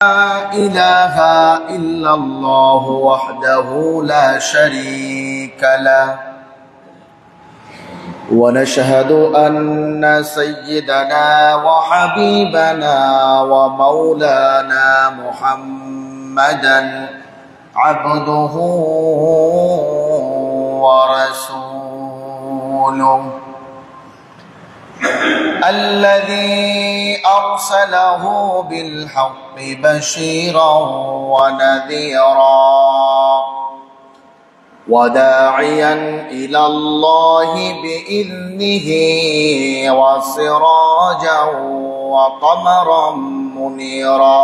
لا إله إلا الله وحده لا شريك له ونشهد أن سيدنا وحبيبنا ومولانا محمدا عبده ورسوله الذي أرسله بالحق بشيرا ونذيرا وداعيا إلى الله بإذنه وسراجا وقمرا منيرا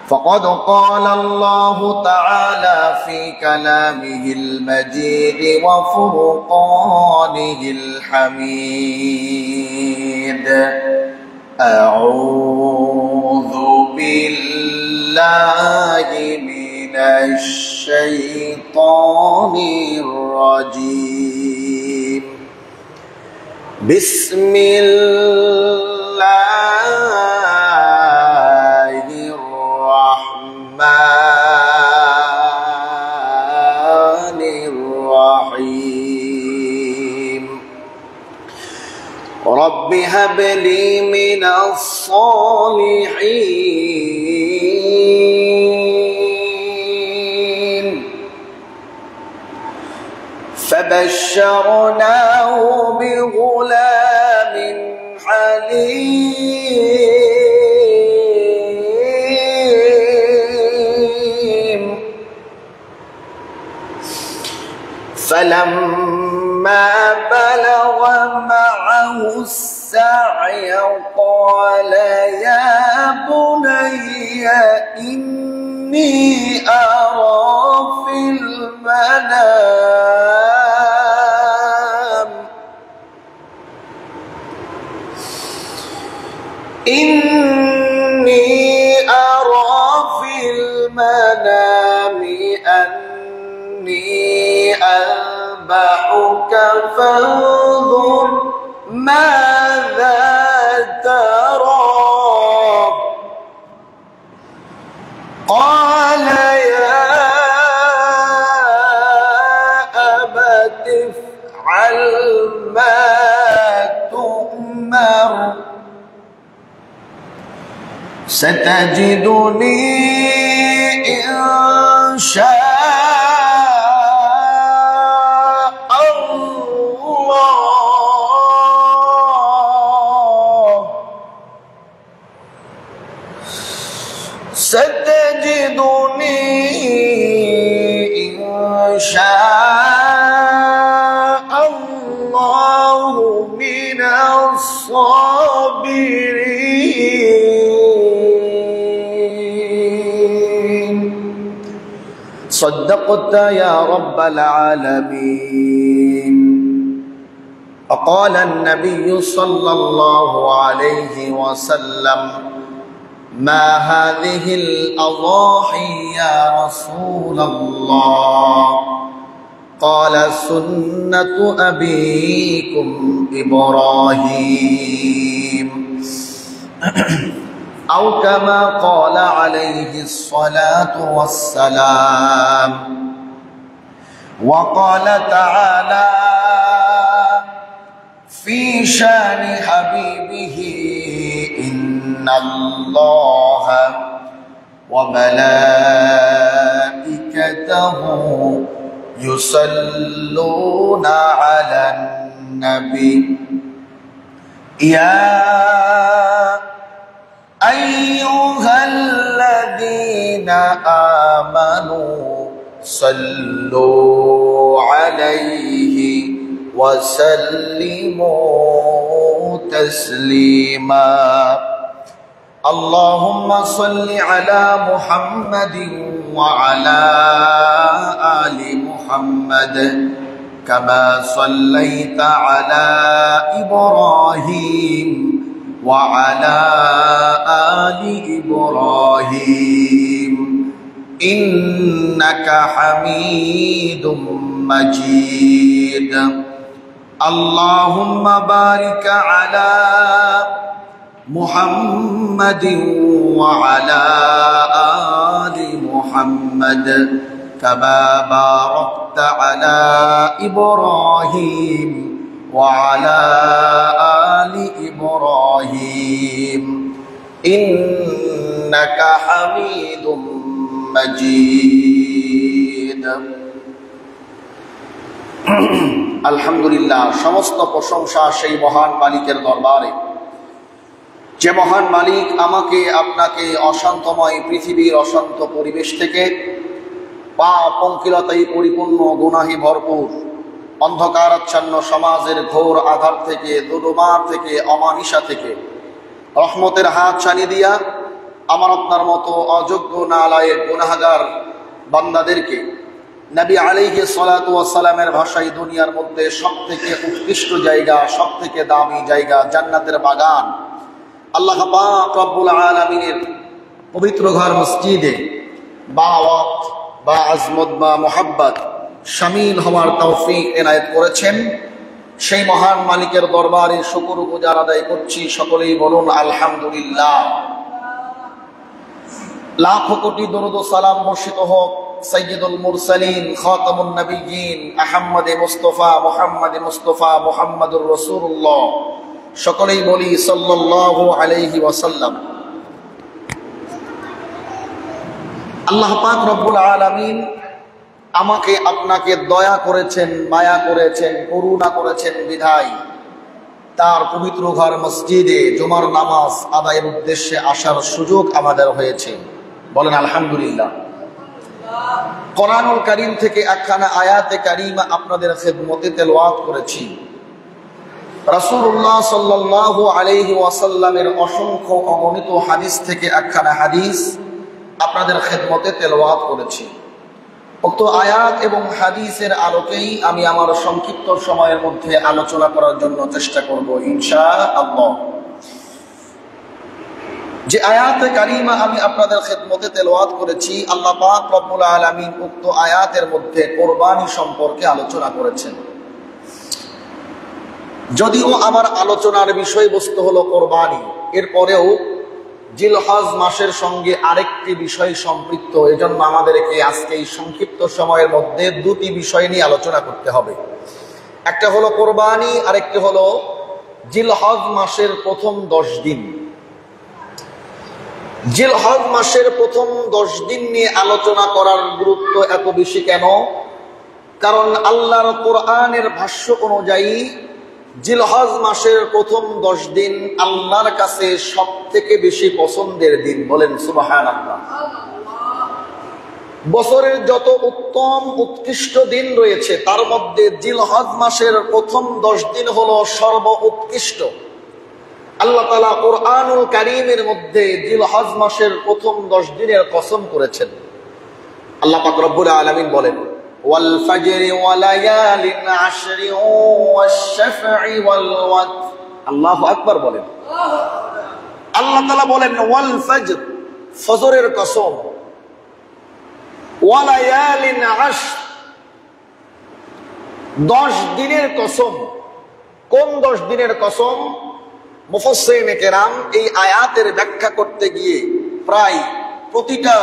فقد قال الله تعالى في كلامه المجيد وفرقانه الحميد أعوذ بالله من الشيطان الرجيم بسم الله الرحمن الرحيم رب هب لي من الصالحين فبشرناه بغلام حليم فلما بلغ معه السعي قال يا بني إني أرى في المنام أني أذبحك فانظر ماذا ترى قال يا أبت افعل ما تؤمر ستجدني إن شاء الله من الصابرين صدقت يا رب العالمين. وقال النبي صلى الله عليه وسلم ما هذه الأضاحي يا رسول الله؟ قال سنة أبيكم إبراهيم أو كما قال عليه الصلاة والسلام. وقال تعالى في شان حبيبه إن الله وملائكته يصلون على النبي يا أيها الذين آمنوا صلوا عليه وسلموا تسليما. اللهم صل على محمد وعلى آل محمد كما صليت على إبراهيم وعلى آل إبراهيم إنك حميد مجيد. اللهم بارك على মুহাম্মাদিন ওয়া আলা আলি মুহাম্মাদ কামা বারাকতা আলা ইব্রাহিম ওয়া আলা আলি ইব্রাহিম ইন্নাকা হামিদুম মাজিদ। আলহামদুলিল্লাহ, সমস্ত প্রশংসা সেই মহান মালিকের দরবারে, যে মহান মালিক আমাকে আপনাকে অশান্তময় পৃথিবীর অশান্ত পরিবেশ থেকে, পাপ পঙ্কিলতায় পরিপূর্ণ গুনাহে ভরপুর অন্ধকারাচ্ছন্ন সমাজের ঘোর আধার থেকে, দুর্মার থেকে, অমানিসা থেকে রহমতের হাত ছানিয়ে দিয়া আমার আপনার মতো অযোগ্য নালায়েক গুনাহগার বান্দাদেরকে নবী আলাইহিস সালাতু ওয়াস সালামের ভাষায় দুনিয়ার মধ্যে সবথেকে উৎকৃষ্ট জায়গা, সবথেকে দামি জায়গা, জান্নাতের বাগান আল্লাহ পাক রব্বুল আলামিনের পবিত্র ঘর মসজিদে বা ওয়াক্ত বা আজমত বা মুহাব্বত শামিল হওয়ার তৌফিক এনায়েত করেছেন। সেই মহান মালিকের দরবারে শুকর গুজার আদায় করছি। সকলেই বলুন আলহামদুলিল্লাহ। লাখো কোটি দরুদ ও সালাম বর্ষিত হোক সাইয়্যিদুল মুরসালিন খাতামুন নবিয়্যিন আহমদে মুস্তাফা মুহাম্মাদুর রাসূলুল্লাহ। সকলেই বলি সাল্লাল্লাহু আলাইহি ওয়াসাল্লাম। আল্লাহ পাক রব্বুল আলামিন আমাকে আপনাকে দয়া করেছেন, মায়া করেছেন, করুণা করেছেন বিধায় তার পবিত্র ঘর মসজিদে জুমার নামাজ আদায়ের উদ্দেশ্যে আসার সুযোগ আমাদের হয়েছে। বলেন আলহামদুলিল্লাহ। কোরআনুল কারীম থেকে একখানা আয়াতে কারিমা আপনাদের খেদমতে তেলাওয়াত করেছি। রাসূলুল্লাহ সাল্লাল্লাহু আলাইহি ওয়াসাল্লামের অসংখ্য অগণিত হাদিস থেকে একখানা হাদিস আপনাদের খেদমতে তেলাওয়াত করেছি। উক্ত আয়াত এবং হাদিসের আলোকেই আমি আমার সংক্ষিপ্ত সময়ের মধ্যে আলোচনা করার জন্য চেষ্টা করব ইনশাআল্লাহ। যে আয়াতে কারিমা আমি আপনাদের খেদমতে তেলাওয়াত করেছি, আল্লাহ পাক রব্বুল আলামিন উক্ত আয়াতের মধ্যে কোরবানি সম্পর্কে আলোচনা করেছেন। যদিও আমার আলোচনার বিষয়বস্তু হলো কোরবানি, এরপরেও জিলহজ মাসের সঙ্গে আরেকটি বিষয় সম্পৃক্ত, এজন্য আমাদেরকে আজকে এই সংক্ষিপ্ত সময়ের মধ্যে দুটি বিষয় নিয়ে আলোচনা করতে হবে। একটা হলো কোরবানি, আরেকটি হলো জিলহজ মাসের প্রথম 10 দিন। জিলহজ মাসের প্রথম 10 দিন নিয়ে আলোচনা করার গুরুত্ব এত বেশি কেন? কারণ আল্লাহর কোরআনের ভাষ্য অনুযায়ী জিলহজ মাসের প্রথম 10 দিন আল্লাহর কাছে সবথেকে বেশি পছন্দের দিন। বলেন সুবহানাল্লাহ। বছরের যত উত্তম উৎকৃষ্ট দিন রয়েছে তার মধ্যে জিলহজ মাসের প্রথম 10 দিন হলো সর্ব উৎকৃষ্ট। আল্লাহ তাআলা কোরআনুল কারীমের মধ্যে জিলহজ মাসের প্রথম 10 দিনের কসম করেছেন। আল্লাহ পাক রব্বুল আলামিন বলেন ওয়াল ফাজরি ওয়া লায়ালিন আশরি ওয়াশ-শাফঈ ওয়াল ওয়াতর। আল্লাহু আকবার বলেন। আল্লাহ তাআলা বলেন ওয়াল ফাজর, ফজরের কসম, ওয়া লায়ালিন আশর, 10 দিনের কসম। কোন 10 দিনের কসম? মুফাসসিরিনে কেরাম এই আয়াতের ব্যাখ্যা করতে গিয়ে প্রায় প্রতিটা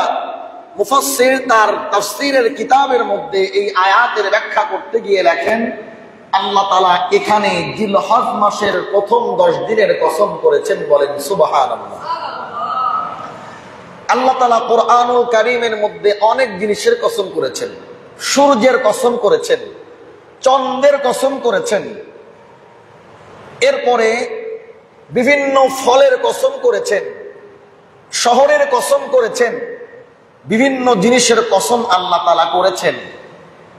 মুফাসসির তার তাফসীরের কিতাবের মধ্যে এই আয়াতের ব্যাখ্যা করতে গিয়ে লেখেন আল্লাহ তাআলা এখানে জিলহজ মাসের প্রথম 10 দিনের কসম করেছেন। বলেন সুবহানাল্লাহ। আল্লাহ তাআলা কোরআনুল কারীমের মধ্যে অনেক জিনিসের কসম করেছেন। সূর্যের কসম করেছেন, চন্দ্রের কসম করেছেন, এরপরে বিভিন্ন ফলের কসম করেছেন, শহরের কসম করেছেন, বিভিন্ন জিনিসের কসম আল্লাহ তাআলা করেছেন।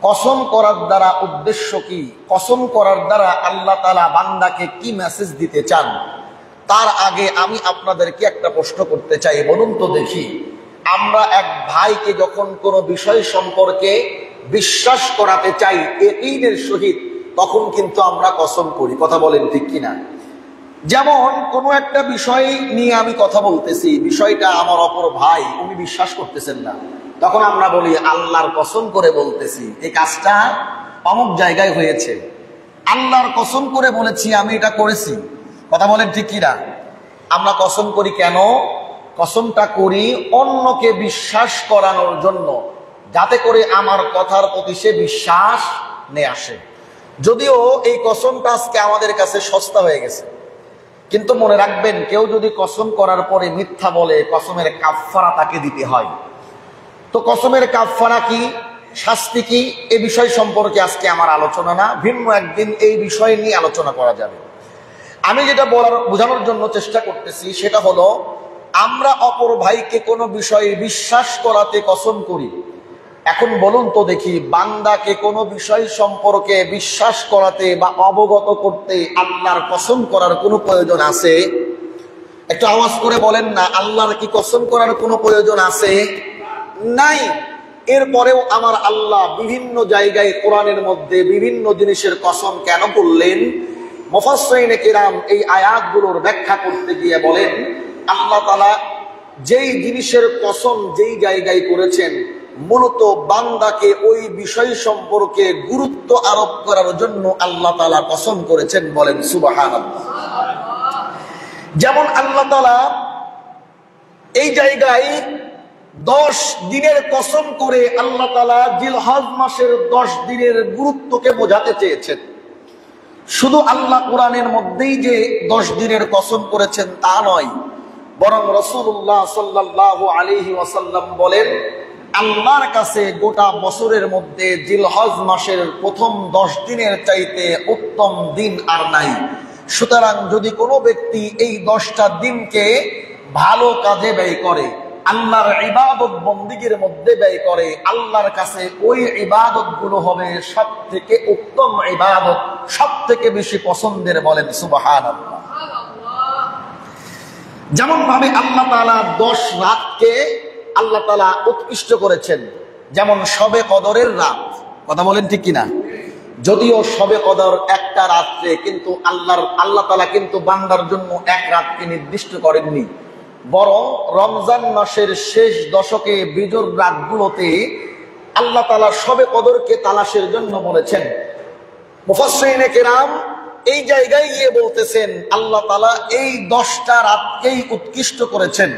কসম করার দ্বারা উদ্দেশ্য কি? কসম করার দ্বারা আল্লাহ তাআলা বান্দাকে কি মেসেজ দিতে চান? তার আগে আমি আপনাদেরকে একটা প্রশ্ন করতে চাই। বলুন তো দেখি, আমরা এক ভাইকে যখন কোনো বিষয় সম্পর্কে বিশ্বাস করাতে চাই ইয়াকিনের সহিত, তখন কিন্তু আমরা কসম করি। কথা বলেন ঠিক কিনা? যেমন কোনো একটা বিষয় নিয়ে আমি কথা বলতেছি, বিষয়টা আমার অপর ভাই উনি বিশ্বাস করতেছেন না, তখন আমরা বলি আল্লাহর কসম করে বলতেছি এই কাজটা অমুক জায়গায় হয়েছে, আল্লাহর কসম করে বলেছি আমি এটা করেছি। কথা বলেন ঠিক কিনা? আমরা কসম করি কেন? কসমটা করি অন্যকে বিশ্বাস করানোর জন্য, যাতে করে আমার কথার প্রতি সে বিশ্বাস নিয়ে আসে। যদিও এই কসমটা আজকে আমাদের কাছে সস্তা হয়ে গেছে, কিন্তু মনে রাখবেন, কেউ যদি কসম করার পরে মিথ্যা বলে, কসমের কাফফারা তাকে দিতে হয়। তো কসমের কাফফারা কি, শাস্তি কি, এ বিষয় সম্পর্কে আজকে আমার আলোচনা না, ভিন্ন একদিন এই বিষয় নিয়ে আলোচনা করা যাবে। আমি যেটা বোঝানোর জন্য চেষ্টা করতেছি সেটা হলো, আমরা অপর ভাইকে কোনো বিষয়ে বিশ্বাস করাতে কসম করি। এখন বলুন তো দেখি, বান্দাকে কোনো বিষয় সম্পর্কে বিশ্বাস করাতে বা অবগত করতে আল্লাহর কসম করার কোনো প্রয়োজন আছে? একটু আওয়াজ করে বলেন না, আল্লাহর কি কসম করার কোনো প্রয়োজন আছে? নাই। এরপরেও আমার আল্লাহ বিভিন্ন জায়গায় কোরআনের মধ্যে বিভিন্ন জিনিসের কসম কেন করলেন? মুফাসসিরিনে কিরাম এই আয়াতগুলোর ব্যাখ্যা করতে গিয়ে বলেন, আল্লাহ তাআলা যেই জিনিসের কসম যেই জায়গায় করেছেন, মূলত বান্দাকে ওই বিষয় সম্পর্কে গুরুত্ব আরোপ করার জন্য আল্লাহ তাআলা কসম করেছেন। বলেন সুবহানাল্লাহ। যেমন আল্লাহ তাআলা এই জায়গায় 10 দিনের কসম করে আল্লাহ তাআলা জিলহজ মাসের 10 দিনের গুরুত্বকে বোঝাতে চেয়েছেন। শুধু আল্লাহ কোরআনের মধ্যেই যে 10 দিনের কসম করেছেন তা নয়, বরং রাসূলুল্লাহ সাল্লাল্লাহু আলাইহি ওয়াসাল্লাম বলেন, আল্লাহর কাছে গোটা বছরের মধ্যে জিলহজ মাসের প্রথম 10 দিনের চাইতে উত্তম দিন আর নাই। সুতরাং যদি কোনো ব্যক্তি এই 10টা দিনকে ভালো কাজে ব্যয় করে, আল্লাহর ইবাদত বন্দেগীর মধ্যে ব্যয় করে, আল্লাহর কাছে ওই ইবাদত গুলো হবে সব থেকে উত্তম ইবাদত, সব থেকে বেশি পছন্দের। বলেন সুবহানাল্লাহ। যেমন ভাবে আল্লাহ তাআলা 10 রাতকে আল্লাহ তাআলা উৎকৃষ্ট করেছেন, যেমন শবে কদরের রাত। কথা বলেন ঠিক কিনা? যদিও শবে কদর একটা রাত্রে, কিন্তু আল্লাহ তাআলা কিন্তু বান্দার জন্য এক রাতকে নির্দিষ্ট করেননি, বরং রমজান মাসের শেষ দশকে বিজোড় রাতগুলোতে আল্লাহ তাআলা শবে কদরকে তালাশের জন্য বলেছেন। মুফাসসিরিনে কিরাম এই জায়গায় গিয়ে বলতেছেন, আল্লাহ তাআলা এই 10টা রাতকেই উৎকৃষ্ট করেছেন।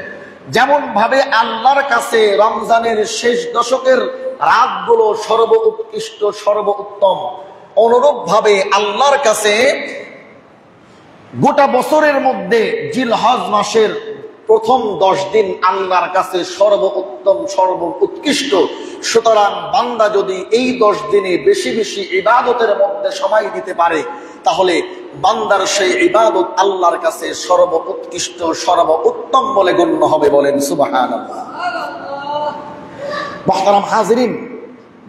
যেমন ভাবে আল্লাহর কাছে রমজানের শেষ দশকের রাতগুলো সর্ব উৎকৃষ্ট, সর্ব উত্তম, অনুরূপ ভাবে আল্লাহর কাছে গোটা বছরের মধ্যে জিলহজ মাসের প্রথম 10 দিন আল্লাহর কাছে সর্ব উত্তম, সর্ব উৎকৃষ্ট। সুতরাং বান্দা যদি এই 10 দিনে বেশি বেশি ইবাদতের মধ্যে সময় দিতে পারে, তাহলে বান্দার সেই ইবাদত আল্লাহর কাছে সর্ব উৎকৃষ্ট, সর্ব উত্তম বলে গণ্য হবে। বলেন সুবহানাল্লাহ। মুহতারাম হাজিরিন,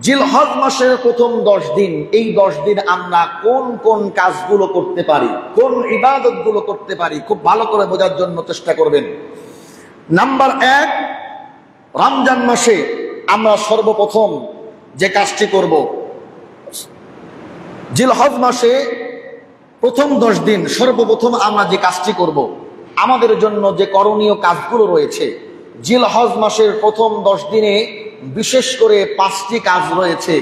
জিলহজ মাসের প্রথম 10 দিন, এই 10 দিন আমরা কোন কোন কাজগুলো করতে পারি, কোন ইবাদতগুলো করতে পারি, খুব ভালো করে বোঝার জন্য চেষ্টা করবেন। নাম্বার 1, রমজান মাসে আমরা সর্বপ্রথম যে কাজটি করব, জিলহজ মাসে প্রথম 10 দিন সর্বপ্রথম আমরা যে কাজটি করব, আমাদের জন্য যে করণীয় কাজগুলো রয়েছে, জিলহজ মাসের প্রথম 10 দিনে বিশেষ করে 5টি কাজ রয়েছে।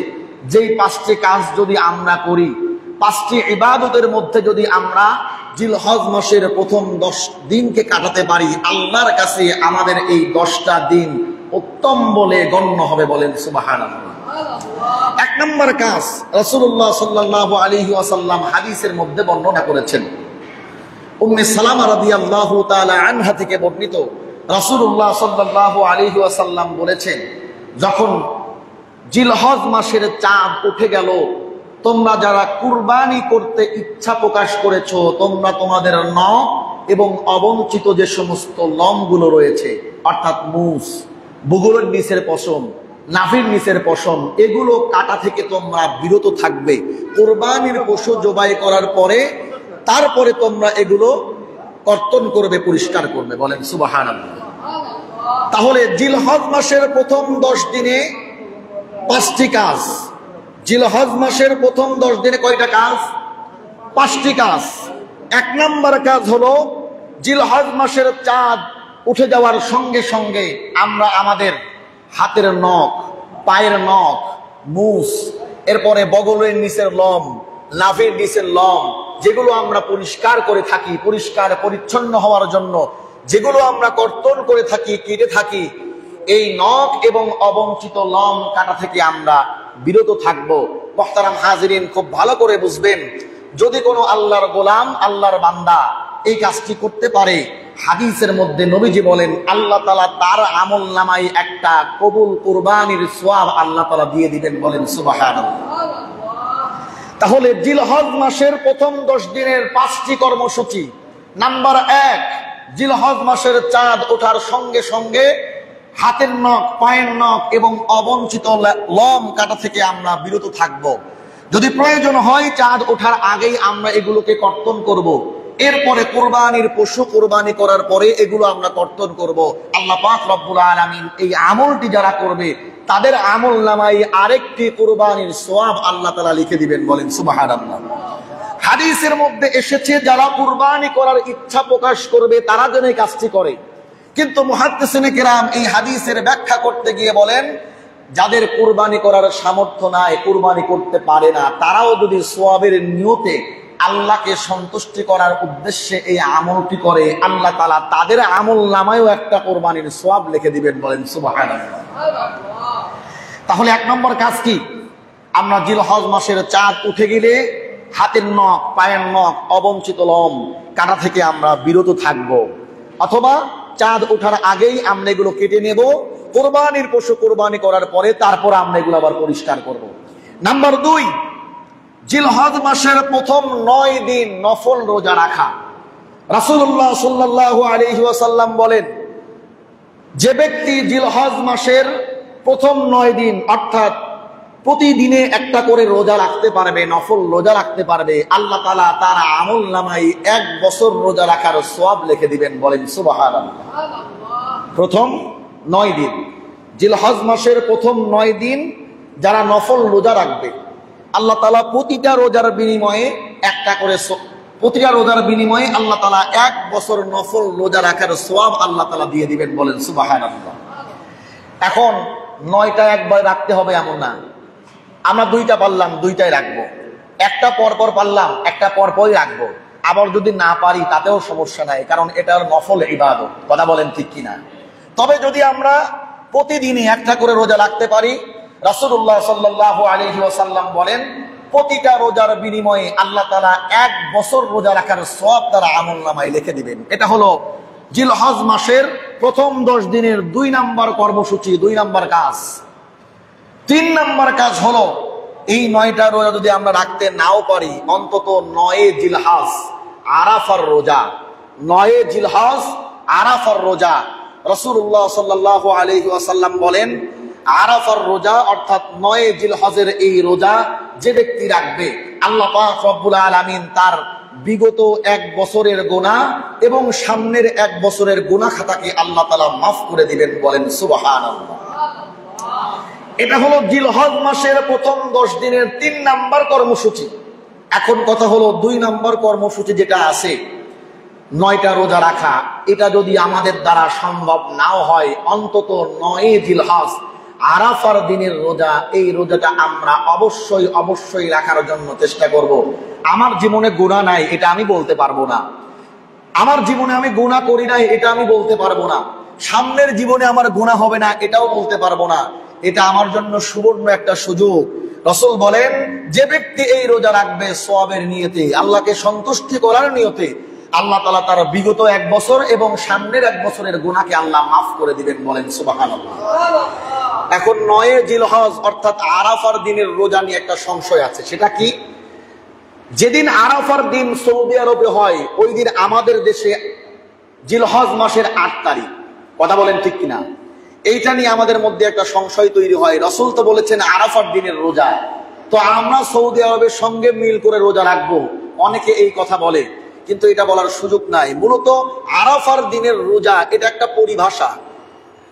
যেই 5টি কাজ যদি আমরা করি, 5টি ইবাদতের মধ্যে যদি আমরা জিলহজ মাসের প্রথম 10 দিনকে কাটাতে পারি, আল্লাহর কাছে আমাদের এই 10টা দিন উত্তম বলে গণ্য হবে। বলেন সুবহানাল্লাহ। 1 নম্বর কাজ রাসূলুল্লাহ সাল্লাল্লাহু আলাইহি ওয়াসাল্লাম হাদিসের মধ্যে বর্ণনা করেছেন। উম্মে সালামা রাদিয়াল্লাহু তাআলা আনহা থেকে বর্ণিত, রাসূলুল্লাহ সাল্লাল্লাহু আলাইহি ওয়াসাল্লাম বলেছেন, যখন জিলহজ মাসের চাঁদ উঠে গেল, তোমরা যারা কুরবানি করতে ইচ্ছা প্রকাশ করেছো, তোমরা তোমাদের নখ এবং অবঞ্চিত যে সমস্ত লোমগুলো রয়েছে, অর্থাৎ মুস, বুগুলের নিচের পশম, নাভির নিচের পশম, এগুলো কাটা থেকে তোমরা বিরত থাকবে। কুরবানির পশু জবাই করার পরে তারপরে তোমরা এগুলো কর্তন করবে, পরিষ্কার করবে। বলেন সুবহানাল্লাহ। তাহলে জিলহজ মাসের প্রথম 10 দিনে 5টি কাজ। জিলহজ মাসের প্রথম 10 দিনে কয়টা কাজ? 5টি কাজ। 1 নম্বর কাজ হলো, জিলহজ মাসের চাঁদ উঠে যাওয়ার সঙ্গে সঙ্গে আমরা আমাদের হাতের নখ, পায়ের নখ, মুস, এরপরে বগলের নিচের লোম, নাভির নিচের লোম, যেগুলো আমরা পরিষ্কার করে থাকি, পরিষ্কার পরিচ্ছন্ন হওয়ার জন্য যেগুলো আমরা কর্তন করে থাকি, কেটে থাকি, এই নখ এবং অবঞ্চিত লোম কাটা থেকে আমরা বিরত থাকব। মুহতারাম হাজিরিন, খুব ভালো করে বুঝবেন, যদি কোনো আল্লাহর গোলাম, আল্লাহর বান্দা এই কাজটি করতে পারে, হাদিসের মধ্যে নবীজি বলেন আল্লাহ তাআলা তার আমল নামায় একটা কবুল কুরবানির সওয়াব আল্লাহ তাআলা দিয়ে দিবেন। বলেন সুবহানাল্লাহ। তাহলে জিলহজ মাসের প্রথম 10 দিনের 5টি কর্মসূচি। নাম্বার 1, জিলহজ মাসের চাঁদ ওঠার সঙ্গে সঙ্গে হাতের নখ, পায়ের নখ এবং অবঞ্চিত লোম কাটা থেকে আমরা বিরত থাকব। যদি প্রয়োজন হয় চাঁদ ওঠার আগেই আমরা এগুলোকে কর্তন করব। এরপরে কোরবানির পশু কোরবানি করার পরে এগুলো আমরা কর্তন করব। আল্লাহ পাক রব্বুল আলামিন এই আমলটি যারা করবে তাদের আমল নামায় আরেকটি কোরবানির সওয়াব আল্লাহ তাআলা লিখে দিবেন। বলেন সুবহানাল্লাহ। হাদিসের মধ্যে এসেছে যারা কুরবানি করার ইচ্ছা প্রকাশ করবে তারা যেন এই কাজটি করে। কিন্তু মুহাদ্দিসিনে কেরাম এই হাদিসের ব্যাখ্যা করতে গিয়ে বলেন যাদের কুরবানি করার সামর্থ্য নাই, কুরবানি করতে পারে না, তারাও যদি সওয়াবের নিয়তে আল্লাহকে সন্তুষ্টি করার উদ্দেশ্যে এই আমলটি করে, আল্লাহ তাআলা তাদের আমল নামায়ও একটা কোরবানির সওয়াব লিখে দিবেন। বলেন সুবহানাল্লাহ। তাহলে 1 নম্বর কাজ কি? আমরা জিলহজ মাসের চাঁদ উঠে গেলে হাতের নখ, পায়ের নখ, অবঞ্চিত লোম কাটা থেকে আমরা বিরত থাকব, অথবা চাঁদ ওঠার আগেই আমরা এগুলো কেটে নেব। কোরবানির পশু কোরবানি করার পরে তারপর আমরা এগুলো আবার পরিষ্কার করব। নাম্বার 2, জিলহজ মাসের প্রথম 9 দিন নফল রোজা রাখা। রাসূলুল্লাহ সাল্লাল্লাহু আলাইহি ওয়াসাল্লাম বলেন যে ব্যক্তি জিলহজ মাসের প্রথম 9 দিন অর্থাৎ প্রতিদিনে একটা করে রোজা রাখতে পারবে, নফল রোজা রাখতে পারবে, আল্লাহ তাআলা তার আমল নামায় 1 বছর রোজা রাখার সওয়াব লিখে দিবেন। বলেন সুবহানাল্লাহ। প্রথম 9 দিন, জিলহজ মাসের প্রথম 9 দিন যারা নফল রোজা রাখবে, আল্লাহ তাআলা প্রতিটা রোজার বিনিময়ে একটা করে, প্রতিটা রোজার বিনিময়ে আল্লাহ তাআলা 1 বছর নফল রোজা রাখার সওয়াব আল্লাহ তাআলা দিয়ে দিবেন। বলেন সুবহানাল্লাহ। এখন 9টা একবার রাখতে হবে এমন না, আমরা 2টা পারলাম 2টাই রাখবো, একটা পরপর পারলাম একটা পরপরই রাখবো, আবার যদি না পারি তাতেও সমস্যা নাই, কারণ এটা নফল ইবাদত। কথা বলেন ঠিক কিনা? তবে যদি আমরা প্রতিদিনই একটা করে রোজা রাখতে পারি, রাসূলুল্লাহ সাল্লাল্লাহু আলাইহি ওয়াসাল্লাম বলেন প্রতিটা রোজার বিনিময়ে আল্লাহ তাআলা 1 বছর রোজা রাখার সওয়াব তার আমল নামায় লিখে দিবেন। এটা হলো জিলহজ মাসের প্রথম 10 দিনের 2 নম্বর কর্মসূচি, 2 নম্বর কাজ। 3 নম্বর কাজ হলো এই 9টা রোজা যদি আমরা রাখতে নাও পারি, অন্তত 9 জিলহজ আরাফার রোজা, 9 জিলহজ আরাফার রোজা। রাসূলুল্লাহ সাল্লাল্লাহু আলাইহি ওয়াসাল্লাম বলেন আরাফার রোজা অর্থাৎ 9 জিলহজের এই রোজা যে ব্যক্তি রাখবে, আল্লাহ পাক রব্বুল আলামিন তার বিগত 1 বছরের গুনাহ এবং সামনের 1 বছরের গুনাহ খাতাকে আল্লাহ তাআলা মাফ করে দিবেন। বলেন সুবহানাল্লাহ। এটা হলো জিলহজ মাসের প্রথম 10 দিনের 3 নম্বর কর্মসূচি। এখন কথা হলো 2 নম্বর কর্মসূচি যেটা আছে 9টা রোজা রাখা। এটা যদি আমাদের দ্বারা সম্ভব নাও হয়, অন্তত 9 জিলহজ আরাফার দিনের রোজা, এই রোজাটা আমরা অবশ্যই রাখার জন্য চেষ্টা করব। আমার জীবনে গুনাহ নাই এটা আমি বলতে পারবো না, আমার জীবনে আমি গুনাহ করি নাই এটা আমি বলতে পারবো না, সামনের জীবনে আমার গুনাহ হবে না এটাও বলতে পারবো না। এটা আমার জন্য সুবর্ণ একটা সুযোগ। রাসূল বলেন যে ব্যক্তি এই রোজা রাখবে সওয়াবের নিয়তে, আল্লাহকে সন্তুষ্টি করার নিয়তে, আল্লাহ তাআলা তার বিগত 1 বছর এবং সামনের 1 বছরের গুনাহকে আল্লাহ মাফ করে দিবেন। বলেন সুবহানাল্লাহ। এখন 9 জিলহজ অর্থাৎ আরাফার দিনের রোজা নিয়ে একটা সংশয় আছে। সেটা কি? যেদিন আরাফার দিন সৌদি আরবে হয় ওই দিন আমাদের দেশে জিলহজ মাসের 8 তারিখ। কথা বলেন ঠিক কিনা? এইটা নিয়ে আমাদের মধ্যে একটা সংশয় তৈরি হয়। রাসূল তো বলেছেন আরাফার দিনের রোজা, তো আমরা সৌদি আরবের সঙ্গে মিল করে রোজা রাখবো, অনেকে এই কথা বলে, কিন্তু এটা বলার সুযোগ নাই। মূলত আরাফার দিনের রোজা এটা একটা পরিভাষা,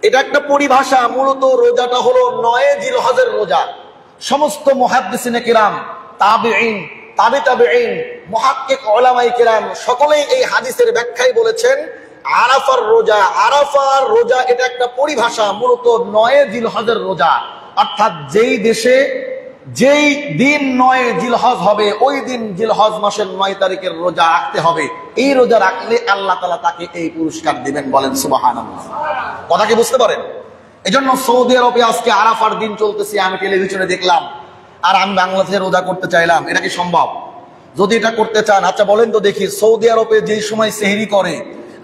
এটা একটা পরিভাষা। মূলত রোজাটা হলো 9 জিলহজের রোজা। সমস্ত মুহাদ্দিসিনে কিরাম, তাবিঈন, তাবিঈন, মুহাক্কিক উলামায়ে কিরাম সকলেই এই হাদিসের ব্যাখ্যায় বলেছেন আরাফার রোজা, আরাফার রোজা এটা একটা পরিভাষা, মূলত 9 জিলহজের রোজা। অর্থাৎ যেই দেশে যেই দিন 9 জিলহজ হবে ওই দিন জিলহজ মাসের 9 তারিখের রোজা রাখতে হবে। এই রোজা রাখলে আল্লাহ তাআলা তাকে এই পুরস্কার দিবেন। বলেন সুবহানাল্লাহ। কথা কি বুঝতে পারেন? এজন্য সৌদি আরবে আজকে আরাফার দিন চলতেছে, আমি টেলিভিশনে দেখলাম, আর আমি বাংলাদেশে রোজা করতে চাইলাম। এটা কি সম্ভব? যদি এটা করতে চান, আচ্ছা বলেন তো দেখি, সৌদি আরবে যেই সময় সেহরি করে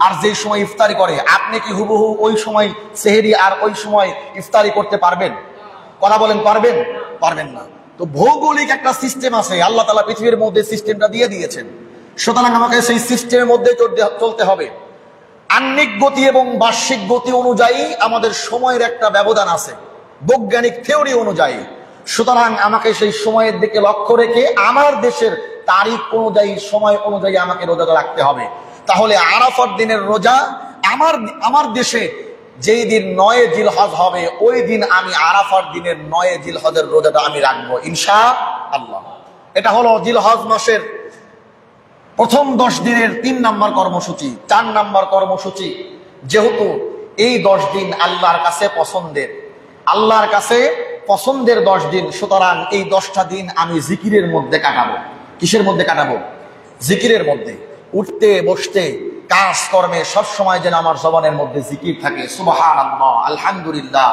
আর যেই সময় ইফতারি করে, আপনি কি হুবহু ওই সময় সেহরি আর ওই সময় ইফতারি করতে পারবেন? কথা বলেন, পারবেন? পারবেন না। তো ভৌগোলিক একটা সিস্টেম আছে, আল্লাহ তাআলা পৃথিবীর মধ্যে সিস্টেমটা দিয়ে দিয়েছেন, সুতরাং আমাকে সেই সিস্টেমের মধ্যে চলতে হবে। আহ্নিক গতি এবং বার্ষিক গতি অনুযায়ী আমাদের সময়ের একটা ব্যবধান আছে, বৈজ্ঞানিক থিওরি অনুযায়ী। সুতরাং আমাকে সেই সময়ের দিকে লক্ষ্য রেখে আমার দেশের তারিখ অনুযায়ী, সময় অনুযায়ী আমাকে রোজাটা রাখতে হবে। তাহলে আরাফার দিনের রোজা আমার দেশে যেই দিন 9 জিলহজ হবে ওই দিন আমি আরাফার দিনের 9 জিলহজের রোজাটা আমি রাখবো ইনশাআল্লাহ। এটা হলো জিলহজ মাসের প্রথম 10 দিনের 3 নম্বর কর্মসূচি। 4 নম্বর কর্মসূচি, যেহেতু এই 10 দিন আল্লাহর কাছে পছন্দের 10 দিন, সুতরাং এই 10টা দিন আমি জিকিরের মধ্যে কাটাবো। কিসের মধ্যে কাটাবো? জিকিরের মধ্যে। উঠতে বসতে কাজ কর্মে সব সময় যেন আমার জবানের মধ্যে জিকির থাকে। সুবহানাল্লাহ, আলহামদুলিল্লাহ,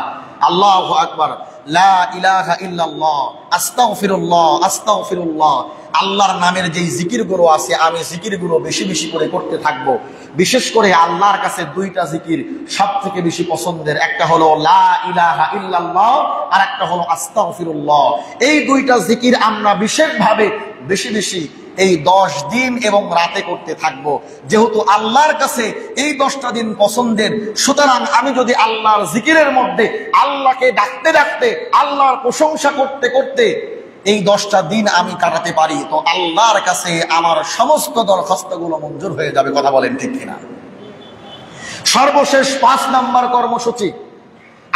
আল্লাহু আকবার, লা ইলাহা ইল্লাল্লাহ, আস্তাগফিরুল্লাহ, আস্তাগফিরুল্লাহ। আল্লাহর নামের যেই জিকিরগুলো আছে আমি জিকিরগুলো বেশি বেশি করে করতে থাকবো। বিশেষ করে আল্লাহর কাছে 2টা জিকির সব থেকে বেশি পছন্দের, একটা হলো লা ইলাহা ইল্লাল্লাহ আর একটা হলো আস্তাগফিরুল্লাহ। এই 2টা জিকির আমরা বিশেষভাবে বেশি বেশি এই 10 দিন এবং রাতে করতে থাকবো। যেহেতু আল্লাহর কাছে এই 10টা দিন পছন্দের, সুতরাং আমি যদি আল্লাহর জিকিরের মধ্যে আল্লাহকে ডাকতে ডাকতে, আল্লাহর প্রশংসা করতে করতে এই 10টা দিন আমি কাটাতে পারি, তো আল্লাহর কাছে আমার সমস্ত দরখাস্তগুলো মঞ্জুর হয়ে যাবে। কথা বলেন ঠিক কিনা? সর্বশেষ 5 নম্বর কর্মসূচি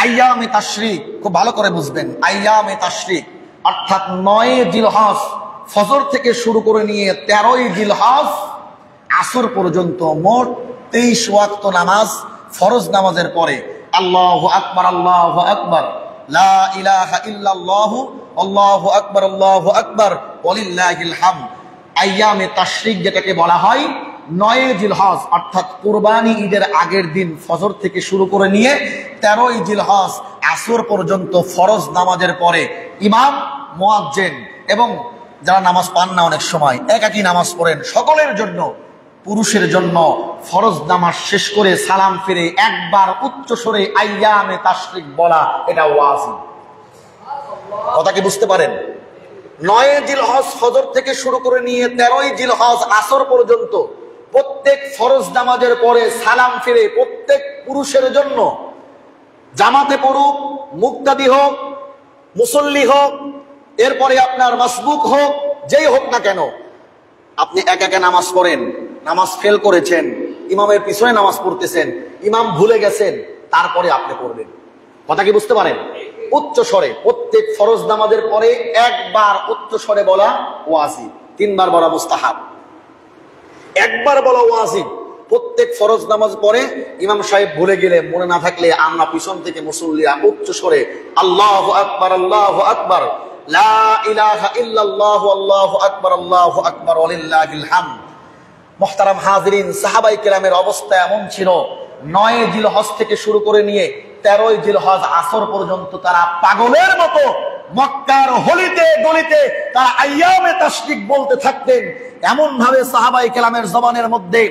আইয়ামে তাশরিক। খুব ভালো করে বুঝবেন, আইয়ামে তাশরিক অর্থাৎ 9 জিলহজ ফজর থেকে শুরু করে নিয়ে 13 জিলহজ আসর পর্যন্ত মোট 23 ওয়াক্ত নামাজ, ফরজ নামাজের পরে আল্লাহু আকবার, আল্লাহু আকবার, লা ইলাহা ইল্লাল্লাহু, আল্লাহু আকবার, আল্লাহু আকবার, ওয়ালিল্লাহিল হামদ। আইয়ামে তাশরিক যেটাকে বলা হয়, 9 জিলহজ অর্থাৎ কুরবানি ঈদের আগের দিন ফজর থেকে শুরু করে নিয়ে 13 জিলহজ আসর পর্যন্ত ফরজ নামাজের পরে ইমাম, মুয়াজ্জিন এবং যারা নামাজ পান না অনেক সময় একাকী নামাজ পড়েন, সকলের জন্য, পুরুষের জন্য ফরজ নামাজ শেষ করে সালাম ফিরে একবার উচ্চ স্বরে আইয়ামে তাশরিক বলা, এটা ওয়াজিব। কথা কি বুঝতে পারেন? 9 জিলহজ ফজর থেকে শুরু করে নিয়ে 13 জিলহজ আসর পর্যন্ত প্রত্যেক ফরজ নামাজের পরে সালাম ফিরে প্রত্যেক পুরুষের জন্য, জামাতে পড়ুক, মুক্তাদি হোক, মুসল্লি হোক, এরপরে আপনার মাসবুক হোক, যেই হোক না কেন, আপনি একা নামাজ পড়েন, নামাজ ফেল করেছেন, ইমামের পিছনে নামাজ পড়তেছেন, ইমাম ভুলে গেছেন, তারপরে আপনি পড়বেন। কথা কি বুঝতে পারেন? উচ্চ স্বরে প্রত্যেক ফরজ নামাজের পরে একবার উচ্চ স্বরে বলা ওয়াজিব, 3 বার বলা মুস্তাহাব। একবার বলা ওয়াজিব। প্রত্যেক ফরজ নামাজ পরে ইমাম সাহেব ভুলে গেলে, মনে না থাকলে আমরা পিছন থেকে মুসল্লিরা উচ্চ স্বরে আল্লাহু আকবার, আল্লাহু আকবার, লা ইলাহা ইল্লাল্লাহু, আল্লাহু আকবার, আল্লাহু আকবার, ওয়ালিল্লাহিল হামদ। মুহতারাম হাজিরিন, সাহাবায়ে কেরামের অবস্থা এমন ছিল, 9 জিলহজ থেকে শুরু করে নিয়ে 13 জিলহজ আসর পর্যন্ত তারা পাগলের মতো মক্কার হলিতে গলিতে তারা আইয়ামে তাশরিক বলতে থাকতেন। এমন ভাবে সাহাবায়ে কেরামের জবানের মধ্যে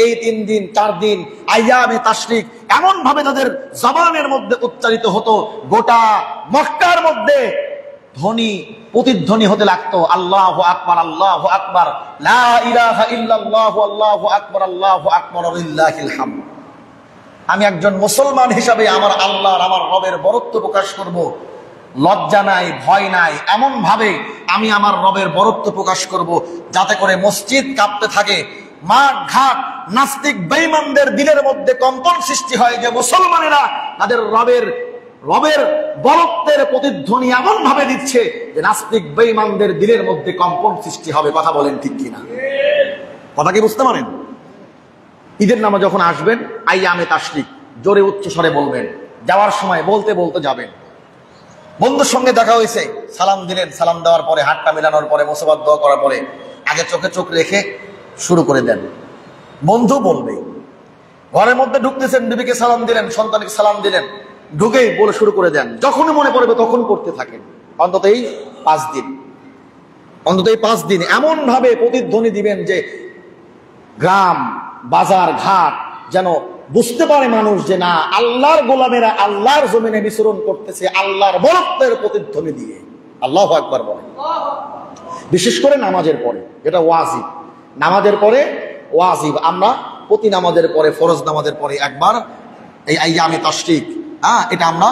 এই 3 দিন 4 দিন আইয়ামে তাশরিক এমন ভাবে তাদের জবানের মধ্যে উচ্চারিত হতো, গোটা মক্কার মধ্যে ধ্বনি প্রতিধ্বনি হতে লাগতো, আল্লাহু আকবার, আল্লাহু আকবার, লা ইলাহা ইল্লাল্লাহু, আল্লাহু আকবার, আল্লাহু আকবার, ওয়ালিল্লাহিল হামদ। আমি একজন মুসলমান হিসাবে আমার আল্লাহর, আমার রবের বরত্ব প্রকাশ করব, লজ্জা নাই, ভয় নাই, এমন ভাবে আমি আমার রবের বরত্ব প্রকাশ করব যাতে করে মসজিদ কাঁপতে থাকে, মাঠ ঘাট নাস্তিক বেঈমানদের দিলের মধ্যে কম্পন সৃষ্টি হয়, যে মুসলমানেরা তাদের রবের বরত্বের প্রতিধ্বনি এমন ভাবে দিচ্ছে যে নাস্তিক বেঈমানদের দিলের মধ্যে কম্পন সৃষ্টি হবে। কথা বলেন ঠিক কিনা? কথা কি বুঝতে পারেন? ঈদের নামে যখন আসবেন আইয়ামে তাশরিক জোরে উচ্চ স্বরে বলবেন, যাওয়ার সময় বলতে বলতে যাবেন। বন্ধুর সঙ্গে দেখা হয়েছে, সালাম দিলেন, সালাম দেওয়ার পরে হাতটা মেলানোর পরে মোসাবাত দোয়া করার পরে আগে চোখে চোখ রেখে শুরু করে দেন। বন্ধু বলবে, ঘরের মধ্যে ঢুকতেছেন, বিবিকে সালাম দিলেন, সন্তানকে সালাম দিলেন, ঢুকেই বলে শুরু করে দেন। যখনই মনে পড়বে তখন করতে থাকেন। অন্তত এই 5 দিন, অন্তত এই 5 দিন এমন ভাবে প্রতিধ্বনি দিবেন যে গ্রাম বাজার ঘাট যেন বুঝতে পারে মানুষ যে না, আল্লাহর গোলামেরা আল্লাহর জমিনে বিচরণ করতেছে আল্লাহর বরত্বের প্রতিধ্বনি দিয়ে। আল্লাহু আকবার বলে। বিশেষ করে নামাজের পরে, এটা ওয়াজিব। নামাজের পরে ওয়াজিব, আমরা প্রতি নামাজের পরে, ফরজ নামাজের পরে একবার এই আইয়ামে তাশরিক, এটা আমরা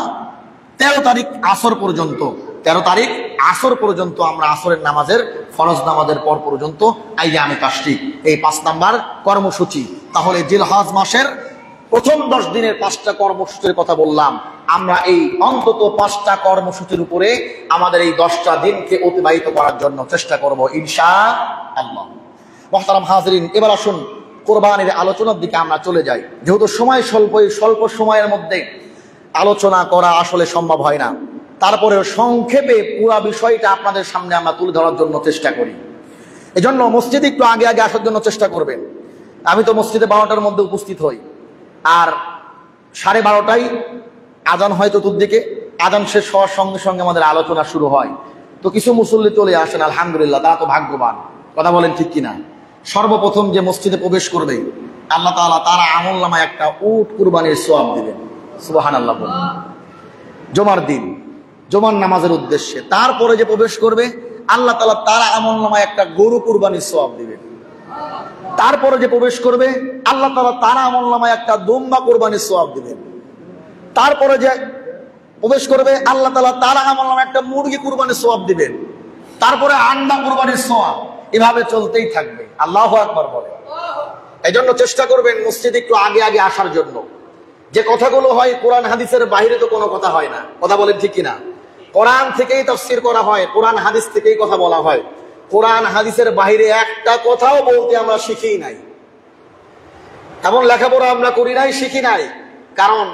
13 তারিখ আসর পর্যন্ত, 13 তারিখ আসর পর্যন্ত আমরা আসরের নামাজের, ফরজ নামাজের পর পর্যন্ত আইয়ামে তাশরিক, এই 5 নাম্বার কর্মসূচি। তাহলে জিলহজ মাসের প্রথম 10 দিনের 5টা কর্মসূচির কথা বললাম। আমরা এই অন্তত 5টা কর্মসূচির উপরে আমাদের এই 10টা দিনকে অতিবাহিত করার জন্য চেষ্টা করব ইনশাআল্লাহ। মুহতারাম হাজিরিন, এবার আসুন কোরবানির আলোচনার দিকে আমরা চলে যাই। যেহেতু সময় স্বল্প, এই স্বল্প সময়ের মধ্যে আলোচনা করা আসলে সম্ভব হয় না, তারপরেও সংক্ষেপে পুরো বিষয়টা আপনাদের সামনে আমরা তুলে ধরার জন্য চেষ্টা করি। এজন্য মসজিদে একটু আগে আগে আসার জন্য চেষ্টা করবেন। আমি তো মসজিদে 12টার মধ্যে উপস্থিত হই, আর 12:30টায় আজান হয় চতুর্দিকে। আজান শেষ হওয়ার সঙ্গে সঙ্গে আমাদের আলোচনা শুরু হয়। তো কিছু মুসল্লি চলে আসেন, আলহামদুলিল্লাহ, তারা তো ভাগ্যবান। কথা বলেন ঠিক কিনা? সর্বপ্রথম যে মসজিদে প্রবেশ করবে আল্লাহ তাআলা তার আমলনামায় একটা উট কুরবানির সওয়াব দিবেন। সুবহানাল্লাহ বলুন। জুমার দিন, জুমার নামাজের উদ্দেশ্যে তারপরে যে প্রবেশ করবে আল্লাহ তাআলা তার আমলনামায় একটা গরু কুরবানির সওয়াব দিবেন। তারপরে যে প্রবেশ করবে আল্লাহ তাআলা তার আমলনামায় একটা দুম্বা কুরবানির সওয়াব দিবেন। তারপরে যে প্রবেশ করবে আল্লাহ তাআলা তার আমলনামায় একটা মুরগি কুরবানির সওয়াব দিবেন। তারপরে আন্ডা কুরবানির সওয়াব, এভাবে চলতেই থাকবে। আল্লাহু আকবার বলে। এজন্য চেষ্টা করবেন মসজিদে একটু আগে আগে আসার জন্য। যে কথাগুলো হয় কোরআন হাদিসের বাইরে তো কোনো কথা হয় না। কথা বলেন ঠিক কিনা? কোরআন থেকেই তাফসীর করা হয়, কোরআন হাদিস থেকেই কথা বলা হয়। কোরআন হাদিসের বাইরে একটা কথাও বলতে আমরা শিখি নাই, এমন লেখাপড়া আমরা করি নাই, শিখি নাই। কারণ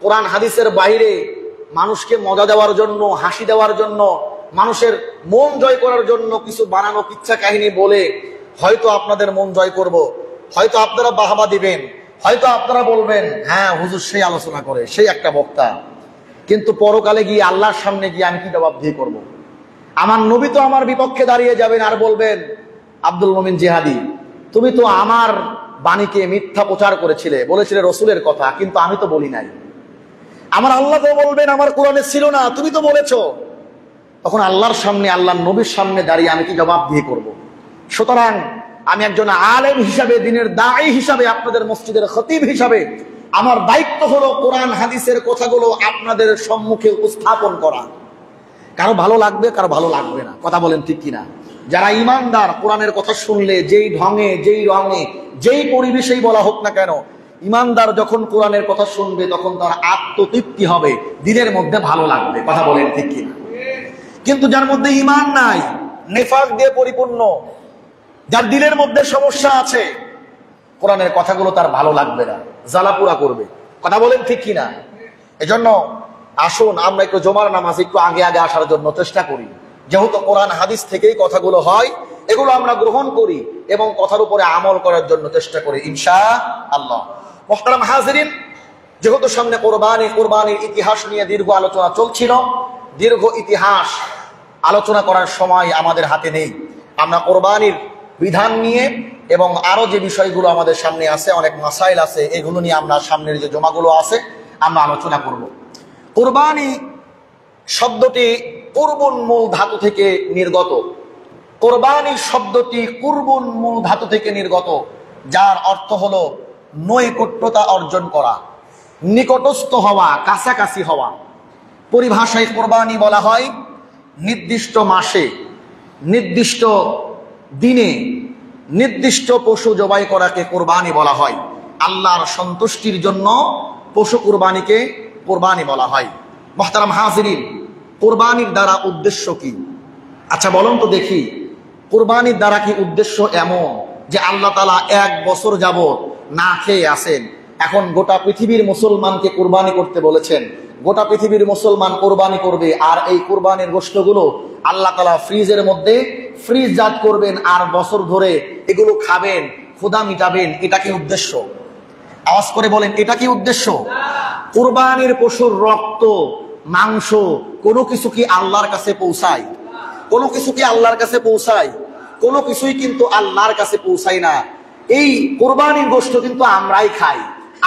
কোরআন হাদিসের বাইরে মানুষকে মজা দেওয়ার জন্য, হাসি দেওয়ার জন্য, মানুষের মন জয় করার জন্য কিছু বানানো কিচ্ছা কাহিনী বলে হয়তো আপনাদের মন জয় করব, হয়তো আপনারা বাহাবা দিবেন, হয়তো আপনারা বলবেন হ্যাঁ হুজুর সেই আলোচনা করে, সেই একটা বক্তা। কিন্তু পরকালে গিয়ে আল্লাহর সামনে গিয়ে আমি কি জবাবদিহি করব? আমার নবী তো আমার বিপক্ষে দাঁড়িয়ে যাবেন আর বলবেন, আব্দুল মুমিন জিহাদি, তুমি তো আমার বাণীকে মিথ্যা প্রচার করেছিলে, বলেছিলে রসুলের কথা, কিন্তু আমি তো বলি নাই। আমার আল্লাহ তো বলবেন আমার কোরআনে ছিল না, তুমি তো বলেছো। তখন আল্লাহর সামনে, আল্লাহর নবীর সামনে দাঁড়িয়ে আমি কি জবাবদিহি করব? সুতরাং আমি একজন আলেম হিসাবে, দিনের দায়ী হিসাবে, আপনাদের মসজিদের খতিব হিসাবে আমার দায়িত্ব হলো কোরআন হাদিসের কথাগুলো আপনাদের সম্মুখে উপস্থাপন করা। কারো ভালো লাগবে, কারো ভালো লাগবে না। কথা বলেন ঠিক কিনা? যারা ইমানদার, কোরআনের কথা শুনলে যেই ঢঙে, যেই রঙে, যেই পরিবেশেই বলা হোক না কেন, ইমানদার যখন কোরআনের কথা শুনবে তখন তার আত্মতৃপ্তি হবে, দিনের মধ্যে ভালো লাগবে। কথা বলেন ঠিক কিনা? কিন্তু যার মধ্যে ঈমান নাই, নেফাক দিয়ে পরিপূর্ণ, যার দিলের মধ্যে সমস্যা আছে, কোরআনের কথাগুলো তার ভালো লাগবে না, জ্বালাপুরা করবে। কথা বলেন ঠিক কিনা? এজন্য আসুন আমরা একটু জুমার নামাজ একটু আগে আগে আসার জন্য চেষ্টা করি। যেহেতু কোরআন হাদিস থেকেই কথাগুলো হয়, এগুলো আমরা গ্রহণ করি এবং কথার উপরে আমল করার জন্য চেষ্টা করি ইনশাআল্লাহ। মুহতারাম হাজিরিন, যেহেতু সামনে কোরবানির ইতিহাস নিয়ে দীর্ঘ আলোচনা চলছিল, দীর্ঘ ইতিহাস আলোচনা করার সময় আমাদের হাতে নেই। আমরা কোরবানির বিধান নিয়ে এবং আরো যে বিষয়গুলো আমাদের সামনে আছে, অনেক মাসাইল আছে, এগুলো নিয়ে আমরা সামনের যে জমাগুলো আছে আমরা আলোচনা করব। কোরবানি শব্দটি কুরবুন মূল ধাতু থেকে নির্গত। কোরবানি শব্দটি কুরবুন মূল ধাতু থেকে নির্গত, যার অর্থ হলো নৈকট্যতা অর্জন করা, নিকটস্থ হওয়া, কাছাকাছি হওয়া। পরিভাষায় কোরবানি বলা হয় নির্দিষ্ট মাসে, নির্দিষ্ট দিনে নির্দিষ্ট পশু জবাই করাকে কোরবানি বলা হয়। আল্লাহর সন্তুষ্টির জন্য পশু কোরবানিকে কোরবানি বলা হয়। মুহতারাম হাজিরিন, কোরবানির দ্বারা উদ্দেশ্য কি? আচ্ছা বলুন তো দেখি, কোরবানির দ্বারা কি উদ্দেশ্য এমন যে আল্লাহ তাআলা 1 বছর যাবত না খেয়ে আছেন, এখন গোটা পৃথিবীর মুসলমানকে কোরবানি করতে বলেছেন, গোটা পৃথিবীর মুসলমান কোরবানি করবে, আর এই কোরবানির গোশতগুলো আল্লাহ তাআলা ফ্রিজের মধ্যে ফ্রিজজাত করবেন, আর বছর ধরে এগুলো খাবেন, ক্ষুধা মিটাবেন। এটা কি উদ্দেশ্য? আওয়াজ করে বলেন, এটা কি উদ্দেশ্য? কোরবানির পশুর রক্ত, মাংস, কোনো কিছু কি আল্লাহর কাছে পৌঁছায়? কোনো কিছু কি আল্লাহর কাছে পৌঁছায়? কোনো কিছুই কিন্তু আল্লাহর কাছে পৌঁছায় না। এই কোরবানির গোশত কিন্তু আমরাই খাই,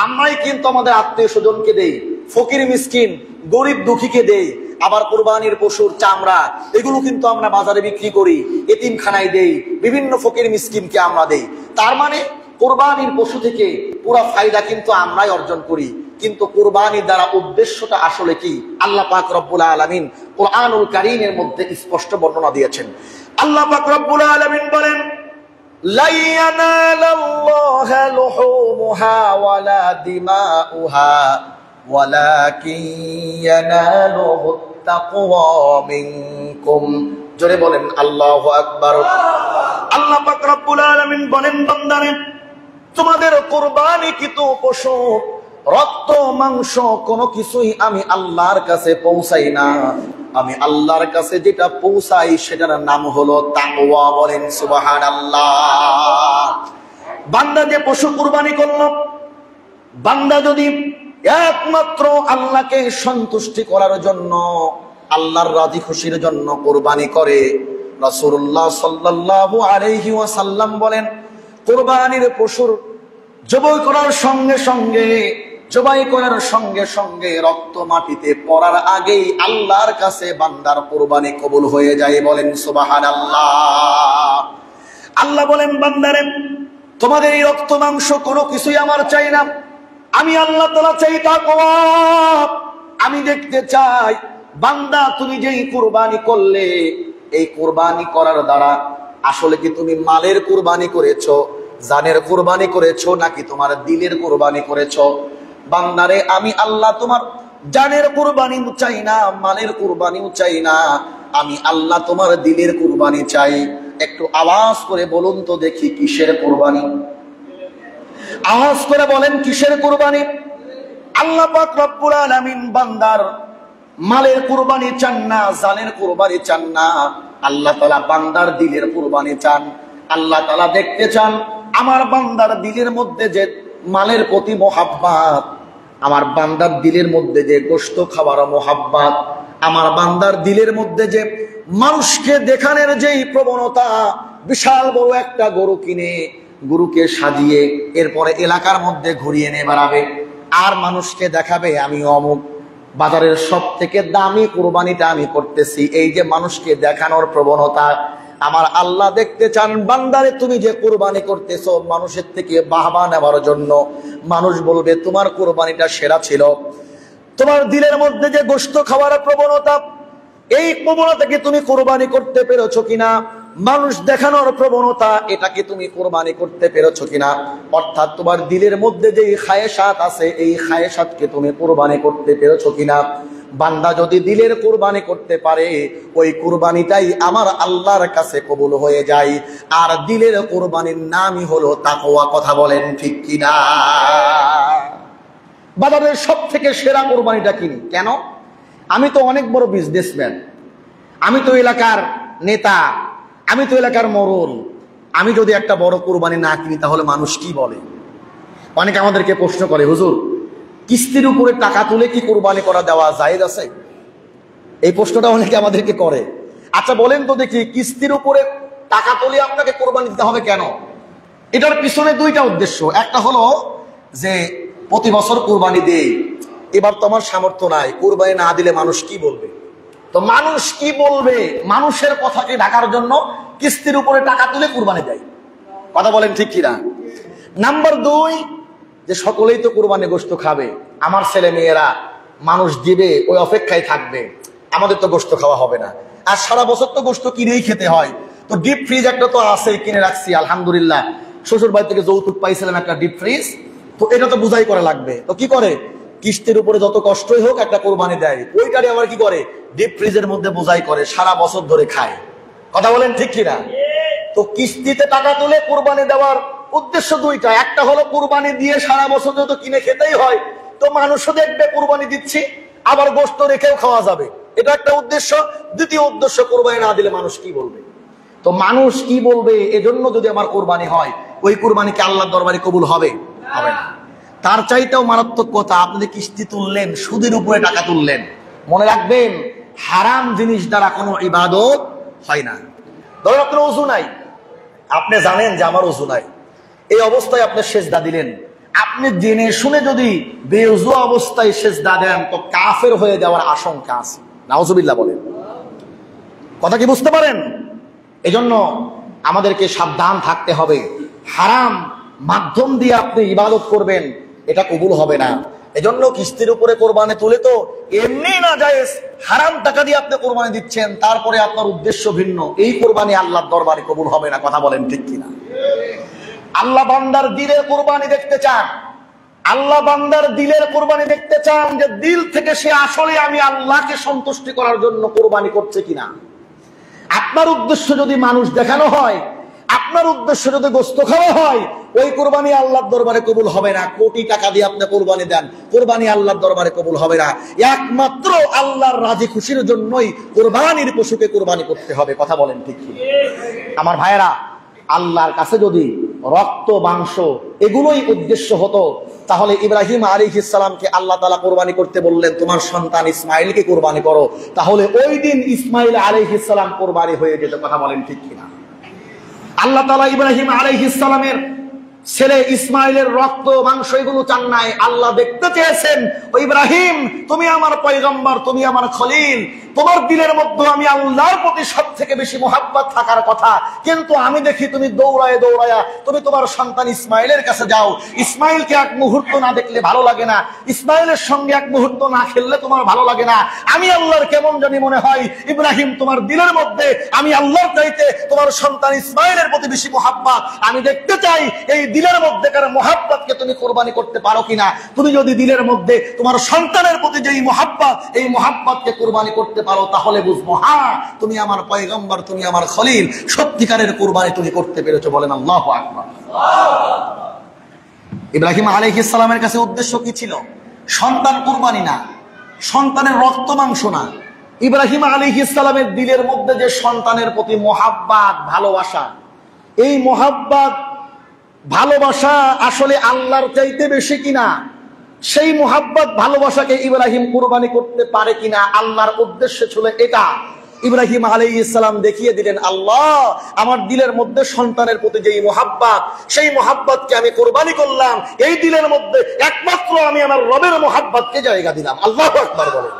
আমরাই কিন্তু আমাদের আত্মীয় স্বজনকে দেই, ফকির মিসকিন গরিব দুঃখীকে দেই। আবার কোরবানির পশুর চামড়া এগুলো কিন্তু আমরা বাজারে বিক্রি করি, এতিমখানায় দেই, বিভিন্ন ফকির মিসকিনকে আমরা দেই। তার মানে কোরবানির পশু থেকে পুরো ফায়দা কিন্তু আমরাই অর্জন করি। কিন্তু কোরবানির দ্বারা উদ্দেশ্যটা আসলে কি? আল্লাহ পাক রব্বুল আলামিন কোরআনুল কারীমের মধ্যে স্পষ্ট বর্ণনা দিয়েছেন। আল্লাহ পাক রব্বুল আলামিন বলেন, লা ইয়ানালাল্লাহু লুহুমুহা ওয়ালা দিমাউহা ওয়ালাকিন ইয়ানালুহুত তাকওয়া মিনকুম। জোরে বলেন আল্লাহু আকবার। আল্লাহ পাক রব্বুল আলামিন বলেন, বান্দারে তোমাদের কোরবানিকৃত পশু রক্ত মাংস কোনো কিছুই আমি আল্লাহর কাছে পৌঁছাই না। আমি আল্লাহর কাছে যেটা পৌঁছাই সেটার নাম হলো তাকওয়া। বলেন সুবহানাল্লাহ। বান্দা যে পশু কুরবানি করলো, বান্দা যদি একমাত্র আল্লাহকে সন্তুষ্টি করার জন্য, আল্লাহর রাজি খুশির জন্য কুরবানি করে, রাসূলুল্লাহ সাল্লাল্লাহু আলাইহি ওয়াসাল্লাম বলেন, কুরবানির পশুর জবাই করার সঙ্গে সঙ্গে রক্ত মাটিতে পড়ার আগেই আল্লাহর কাছে বান্দার কুরবানি কবুল হয়ে যায়। বলেন সুবহানাল্লাহ। আল্লাহ বলেন, বান্দারে তোমাদের এই রক্ত মাংস কোনো কিছুই আমার চাই না, আমি আল্লাহ তাআলা চাই তাকওয়া। আমি দেখতে চাই বান্দা তুমি যেই কুরবানি করলে, এই কুরবানি করার দ্বারা আসলে কি তুমি মালের কুরবানি করেছো, জানের কুরবানি করেছো, নাকি তোমার দিলের কুরবানি করেছো? বান্দারে আমি আল্লাহ তোমার জানের কুরবানিও চাই না, মালের কুরবানিও চাই না, আমি আল্লাহ তোমার দিলের কুরবানি চাই। একটু আওয়াজ করে বলুন তো দেখি, কিসের কুরবানি? আওয়াজ করে বলেন, কিসের কুরবানি? আল্লাহ পাক রব্বুল আলামিন বান্দার মালের কুরবানি চান না, জানের কুরবানি চান না, আল্লাহ তাআলা বান্দার দিলের কুরবানি চান। আল্লাহ তাআলা দেখতে চান আমার বান্দার দিলের মধ্যে যে মালের প্রতি মোহাব্বত, আমার বান্দার দিলের মধ্যে যে গোশত খাওয়ার মোহাব্বত, আমার বান্দার দিলের মধ্যে যে মানুষকে দেখানোর যেই প্রবণতা, বিশাল বড় একটা গরু কিনে গরুকে সাজিয়ে এরপরে এলাকার মধ্যে ঘুরিয়ে নিয়ে বেড়াবে, আর মানুষকে দেখাবে আমি অমুক, বাজারের সব থেকে দামি কুরবানিটা আমি করতেছি। এই যে মানুষকে দেখানোর প্রবণতা, আমার আল্লাহ দেখতে চান বান্দারে তুমি যে কুরবানি করতেছো মানুষের থেকে বাহবা নেওয়ার জন্য, মানুষ বলবে তোমার কুরবানিটা সেরা ছিল। তোমার দিলের মধ্যে যে গোশত খাওয়ার প্রবণতা, এই প্রবণতাকে তুমি কুরবানি করতে পেরেছো কিনা? মানুষ দেখানোর প্রবণতা, এটাকে তুমি কুরবানি করতে পেরেছো কিনা? অর্থাৎ তোমার দিলের মধ্যে যে খায়েশাত আছে, এই খায়েশাতকে তুমি কুরবানি করতে পেরেছো কিনা? বান্দা যদি দিলের কুরবানি করতে পারে, ওই কুরবানিটাই আমার আল্লাহর কাছে কবুল হয়ে যায়। আর দিলের কুরবানির নামই হলো তাকওয়া। কথা বলেন ঠিক কিনা? বাজারের সব থেকে সেরা কুরবানিটা কিনি কেন? আমি তো অনেক বড় বিজনেসম্যান, আমি তো এলাকার নেতা, আমি তো এলাকার মরল, আমি যদি একটা বড় কুরবানি না কিনি তাহলে মানুষ কি বলে? অনেকে আমাদেরকে প্রশ্ন করে, হুজুর কিস্তির উপরে টাকা তুলে কি কুরবানি করা দেওয়া জায়েজ আছে? এই প্রশ্নটা অনেকে আমাদেরকে করে। আচ্ছা বলেন তো দেখি, কিস্তির উপরে টাকা তুলে আপনাকে কুরবানি দিতে হবে কেন? এটার পিছনে দুইটা উদ্দেশ্য। একটা হলো যে প্রতি বছর কুরবানি দেই, এবার তো আমার সামর্থ্য নাই, কুরবানি না দিলে মানুষ কি বলবে। তো মানুষ কি বলবে, মানুষের কথাকে ঢাকার জন্য কিস্তির উপরে টাকা তুলে কুরবানি দেয়। কথা বলেন ঠিক কিনা? নাম্বার দুই, যে সকলেই তো কুরবানি গোশত খাবে, আমার ছেলে মেয়েরা মানুষ দিবে ওই অপেক্ষায় থাকবে, আমাদের তো গোশত খাওয়া হবে না। আর সারা বছর তো গোশত কিনেই খেতে হয়, তো ডিপ ফ্রিজ একটা তো আছে, কিনে রাখছি আলহামদুলিল্লাহ। শ্বশুর বাড়ি থেকে যৌতুক পাইছিলাম একটা ডিপ ফ্রিজ, তো এটা তো বুঝাই করা লাগবে। তো কি করে, কিস্তির উপরে যত কষ্টই হোক একটা কোরবানি দেয়, ওইটারে আবার কি করে ডিপ ফ্রিজের মধ্যে বোঝাই করে সারা বছর ধরে খায়। কথা বলেন ঠিক কিনা? তো কিস্তিতে টাকা তুলে কোরবানি দেওয়ার উদ্দেশ্য দুইটা। একটা হলো কোরবানি দিয়ে সারা বছর যত কিনে খেতেই হয়, তো মানুষও দেখবে কোরবানি দিচ্ছি, আবার গোশত রেখেও খাওয়া যাবে, এটা একটা উদ্দেশ্য। দ্বিতীয় উদ্দেশ্য, কোরবানি না দিলে মানুষ কি বলবে। তো মানুষ কি বলবে এজন্য যদি আমার কোরবানি হয়, ওই কোরবানি কি আল্লাহর দরবারে কবুল হবে? হবে না। তার চাইতেও মারাত্মক কথা, আপনি যে কিস্তি তুললেন, সুদের উপরে টাকা তুললেন, মনে রাখবেন হারাম জিনিস দ্বারা কোনো ইবাদত হয় না। ধরুন আপনার ওযু নাই, আপনি জানেন যে আমার ওযু নাই, এই অবস্থায় আপনি সেজদা দিলেন, আপনি জেনে শুনে যদি বেওযু অবস্থায় সেজদা দেন তো কাফের হয়ে যাওয়ার আশঙ্কা আছে। নাউজুবিল্লাহ বলেন। কথা কি বুঝতে পারেন? এজন্য আমাদেরকে সাবধান থাকতে হবে। হারাম মাধ্যম দিয়ে আপনি ইবাদত করবেন, এটা কবুল হবে না। এজন্য কিস্তির উপরে কোরবানি তুলে তো এমনি না জায়েজ, হারাম টাকা দিয়ে আপনি কোরবানি দিচ্ছেন, তারপরে আপনার উদ্দেশ্য ভিন্ন, এই কোরবানি আল্লাহর দরবারে কবুল হবে না। কথা বলেন ঠিক কিনা? আল্লাহ বান্দার দিলের কোরবানি দেখতে চান। আল্লাহ বান্দার দিলের কোরবানি দেখতে চান, যে দিল থেকে সে আসলে আমি আল্লাহকে সন্তুষ্টি করার জন্য কোরবানি করছে কিনা। আপনার উদ্দেশ্য যদি মানুষ দেখানো হয়, আপনার উদ্দেশ্য যদি গোশত খাওয়া হয়, ওই কোরবানি আল্লাহর দরবারে কবুল হবে না। কোটি টাকা দিয়ে আপনি কোরবানি দেন, কোরবানি আল্লাহর দরবারে কবুল হবে না। একমাত্র আল্লাহর রাজি খুশির জন্যই কোরবানির পশুকে কোরবানি করতে হবে। কথা বলেন ঠিক কি? আমার ভাইয়েরা, আল্লাহর কাছে যদি রক্ত মাংস এগুলোই উদ্দেশ্য হতো, তাহলে ইব্রাহিম আলাইহিস সালামকে আল্লাহ তাআলা কোরবানি করতে বললেন, তোমার সন্তান ইসমাইলকে কোরবানি করো, তাহলে ওই দিন ইসমাইল আলাইহিস সালাম কোরবানি হয়ে যেত। কথা বলেন ঠিক কিনা? আল্লাহ তাআলা ইব্রাহিম আলাইহিস সালামের ছেলে ইসমাইলের রক্ত মাংস এগুলো চান নাই, আল্লাহ দেখতে চেয়েছেন, ও ইব্রাহিম তুমি আমার পয়গম্বর, তুমি আমার খলিল, তোমার দিলের মধ্যে আমি আল্লাহর প্রতি সব থেকে বেশি মোহাব্বত থাকার কথা, কিন্তু আমি দেখি তুমি দৌড়ায় দৌড়ায়া তুমি তোমার সন্তান ইসমাইলের কাছে যাও। ইসমাইলকে এক মুহূর্ত না দেখলে ভালো লাগে না, ইসমাইলের সঙ্গে এক মুহূর্ত না খেললে তোমার ভালো লাগে না। আমি আল্লাহর কেমন জানি মনে হয়, ইব্রাহিম তোমার দিলের মধ্যে আমি আল্লাহর চাইতে তোমার সন্তান ইসমাইলের প্রতি বেশি মোহাব্বত। আমি দেখতে চাই এই দিলের মধ্যেকার মোহাব্বতকে তুমি কোরবানি করতে পারো কিনা। তুমি যদি দিলের মধ্যে তোমার সন্তানের প্রতি যে মোহাব্বত, এই মোহাব্বতকে কোরবানি করতে পারো, তাহলে বুঝবো হ্যাঁ তুমি আমার পয়গম্বর, তুমি আমার খলিল, সত্যিকারের কোরবানি তুমি করতে পেরেছো। বলেন আল্লাহু আকবার। ইব্রাহিম আলাইহিস সালামের কাছে উদ্দেশ্য কি ছিল? সন্তান কোরবানি না, সন্তানের রক্ত মাংস না। ইব্রাহিম আলাইহিস সালামের দিলের মধ্যে যে সন্তানের প্রতি মোহাব্বত, ভালোবাসা, এই মোহাব্বত ভালোবাসা আসলে আল্লাহর চাইতে বেশি কিনা, সেই মোহাব্বত ভালোবাসাকে ইব্রাহিম কুরবানি করতে পারে কিনা, আল্লাহর উদ্দেশ্য ছিল এটা। ইব্রাহিম আলাইহিস সালাম দেখিয়ে দিলেন, আল্লাহ আমার দিলের মধ্যে সন্তানের প্রতি যেই মোহাব্বত, সেই মোহাব্বতকে আমি কোরবানি করলাম। এই দিলের মধ্যে একমাত্র আমি আমার রবের মোহাব্বতকে জায়গা দিলাম। আল্লাহু আকবার বলেন।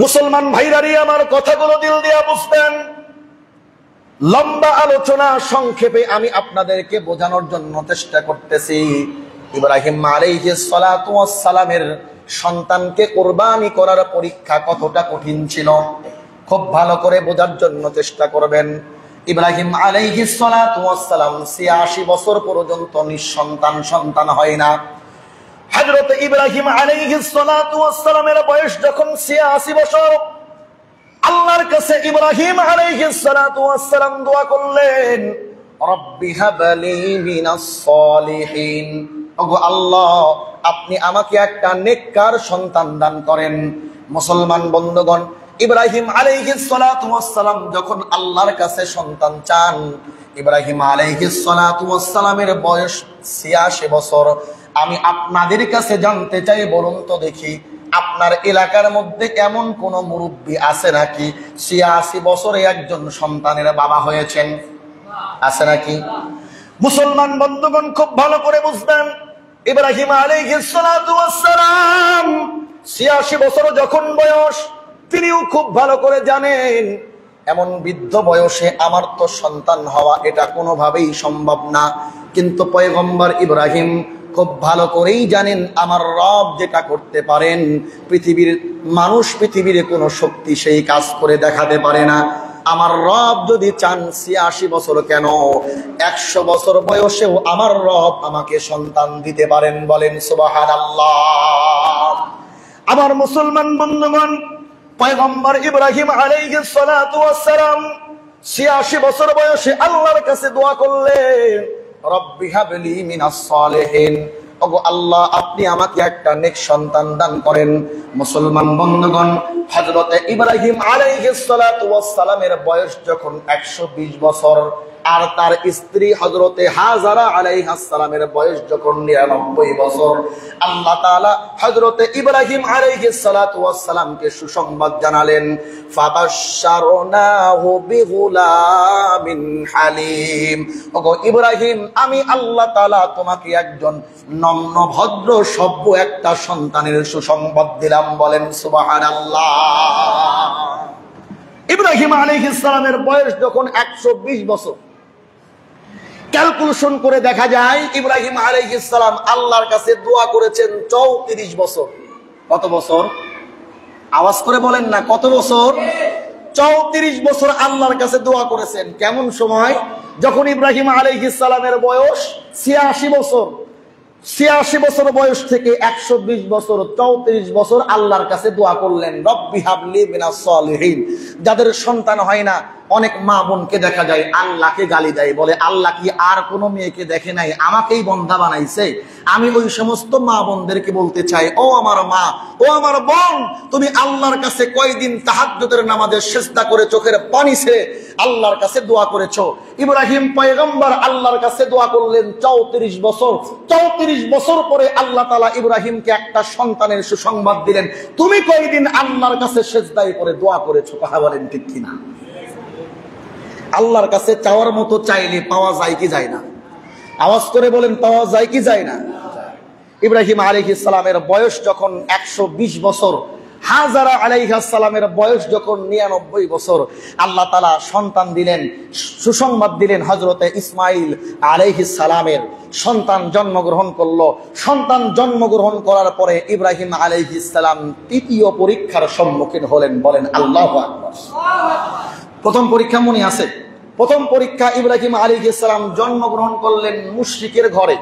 মুসলমান ভাইরারি আমার কথাগুলো দিল দিয়ে বুঝবেন। লম্বা আলোচনা সংক্ষেপে আমি আপনাদেরকে বোঝানোর জন্য চেষ্টা করতেছি। ইব্রাহিম আলাইহিস সালাতু ওয়াস সালামের সন্তানকে কোরবানি করার পরীক্ষা কতটা কঠিন ছিল, খুব ভালো করে বোঝার জন্য চেষ্টা করবেন। ইব্রাহিম আলাইহিস সালাতু ওয়াস সালাম ৮৬ বছর পর্যন্ত নিঃসন্তান, সন্তান হয় না। হযরত ইব্রাহিম আলাইহিস সালাতু ওয়াস সালামের বয়স যখন ৮৬ বছর, আল্লাহর কাছে ইব্রাহিম আলাইহিস সালাতু ওয়াস সালাম দোয়া করলেন, রব্বি হাবলি মিনাস সলিহিন, ওগো আল্লাহ আপনি আমাকে একটা নেককার সন্তান দান করেন। মুসলমান বন্ধুগণ, ইব্রাহিম আলাইহিস সালাতু ওয়াস সালাম যখন আল্লাহর কাছে সন্তান চান, ইব্রাহিম আলাইহিস সালাতু ওয়াস সালামের বয়স ৮৬ বছর। আমি আপনাদের কাছে জানতে চাই, বলুন তো দেখি আপনার এলাকার মধ্যে এমন কোন মুরব্বী আছে নাকি ৮৬ বছরে একজন সন্তানের বাবা হয়েছেন? আছে নাকি? মুসলমান বন্ধুগণ খুব ভালো করে বুঝবেন, ইব্রাহিম আলাইহিস সালাতু ওয়াস সালাম ৮৬ বছর যখন বয়স, তিনিও খুব ভালো করে জানেন এমন বৃদ্ধ বয়সে আমার তো সন্তান হওয়া এটা কোনোভাবেই সম্ভব না। কিন্তু পয়গম্বর ইব্রাহিম খুব ভালো করেই জানেন আমার রব যেটা করতে পারেন, পৃথিবীর মানুষ, পৃথিবীর কোনো শক্তি সেই কাজ করে দেখাতে পারে না। আমার রব যদি চান ৮৬ বছর কেন ১০০ বছর বয়সেও আমার রব আমাকে সন্তান দিতে পারেন। বলেন সুবহানাল্লাহ। আমার মুসলমান বন্ধুগণ, পয়গম্বর ইব্রাহিম আলাইহিস সালাতু ওয়াস সালাম ৮৬ বছর বয়সে আল্লাহর কাছে দোয়া করলেন, রব্বি হাবলি মিনাস সলিহিন, ওগো আল্লাহ আপনি আমাকে একটা নেক সন্তান দান করেন। মুসলমান বন্ধুগণ, হযরত ইব্রাহিম আলাইহিস সালাতু ওয়াস সালামের বয়স যখন 120 বছর, আর তার স্ত্রী হযরতে হাজারা আলাইহিস সালামের বয়স যখন 99 বছর, আল্লাহ তাআলা হযরতে ইব্রাহিম আলাইহিস সালাতু ওয়াস সালামকে সুসংবাদ জানালেন, ফাবাশশারনাহু বিগুলামিন হালিম। ওগো ইব্রাহিম, আমি আল্লাহ তাআলা তোমাকে একজন নম্র ভদ্র সভ্য একটা সন্তানের সুসংবাদ দিলাম। বলেন সুবহানাল্লাহ। ইব্রাহিম আলাইহিস সালামের বয়স যখন 120 বছর, ক্যালকুলেশন করে দেখা যায় ইব্রাহিম আলাইহিস সালাম আল্লাহর কাছে দোয়া করেছেন 34 বছর। কত বছর? আওয়াজ করে বলেন না, কত বছর? 34 বছর আল্লাহর কাছে দোয়া করেছেন। কেমন সময়? যখন ইব্রাহিম আলাইহিস সালামের বয়স 86 বছর। 86 বছর বয়স থেকে 120 বছর, 34 বছর আল্লাহর কাছে দোয়া করলেন, রব্বি হাবলি মিনাস সালিহিন। যাদের সন্তান হয় না, অনেক মা বোনকে দেখা যায় আল্লাহকে গালি দেয়, বলে আল্লাহ কি আর কোনো মেয়েকে দেখে নাই, আমাকেই বন্ধা বানাইছে। আমি ওই সমস্ত মা বোনদেরকে বলতে চাই, ও আমার মা, ও আমার বোন, তুমি আল্লাহর কাছে কয়দিন তাহাজ্জুদের নামাজে সিজদা করে চোখের পানি ছেড়ে আল্লাহর কাছে দোয়া করেছো? ইব্রাহিম পয়গম্বর আল্লাহর কাছে দোয়া করলেন 34 বছর। 34 বছর পরে আল্লাহ তাআলা ইব্রাহিমকে একটা সন্তানের সুসংবাদ দিলেন। তুমি কয়দিন আল্লাহর কাছে সিজদায় করে দোয়া করেছো? কথা বলেন ঠিক কিনা? আল্লাহর কাছে চাওয়ার মতো চাইলে পাওয়া যায় কি যায় না? আওয়াজ করে বলেন, পাওয়া যায় কি যায় না? ইব্রাহিম আলাইহিস সালামের বয়স যখন 120 বছর, হাজারা আলাইহিস সালামের বয়স যখন 99 বছর, আল্লাহ তাআলা সন্তান দিলেন, সুসংবাদ দিলেন। হযরতে ইসমাঈল আলাইহিস সালামের সন্তান জন্মগ্রহণ করলো। সন্তান জন্মগ্রহণ করার পরে ইব্রাহিম আলাইহিস সালাম তৃতীয় পরীক্ষার সম্মুখীন হলেন। বলেন আল্লাহু আকবার। প্রথম পরীক্ষা মনে আছে? প্রথম পরীক্ষা ইব্রাহিম আলাইহিস সালাম জন্মগ্রহণ করলেন মুশরিকের ঘরে।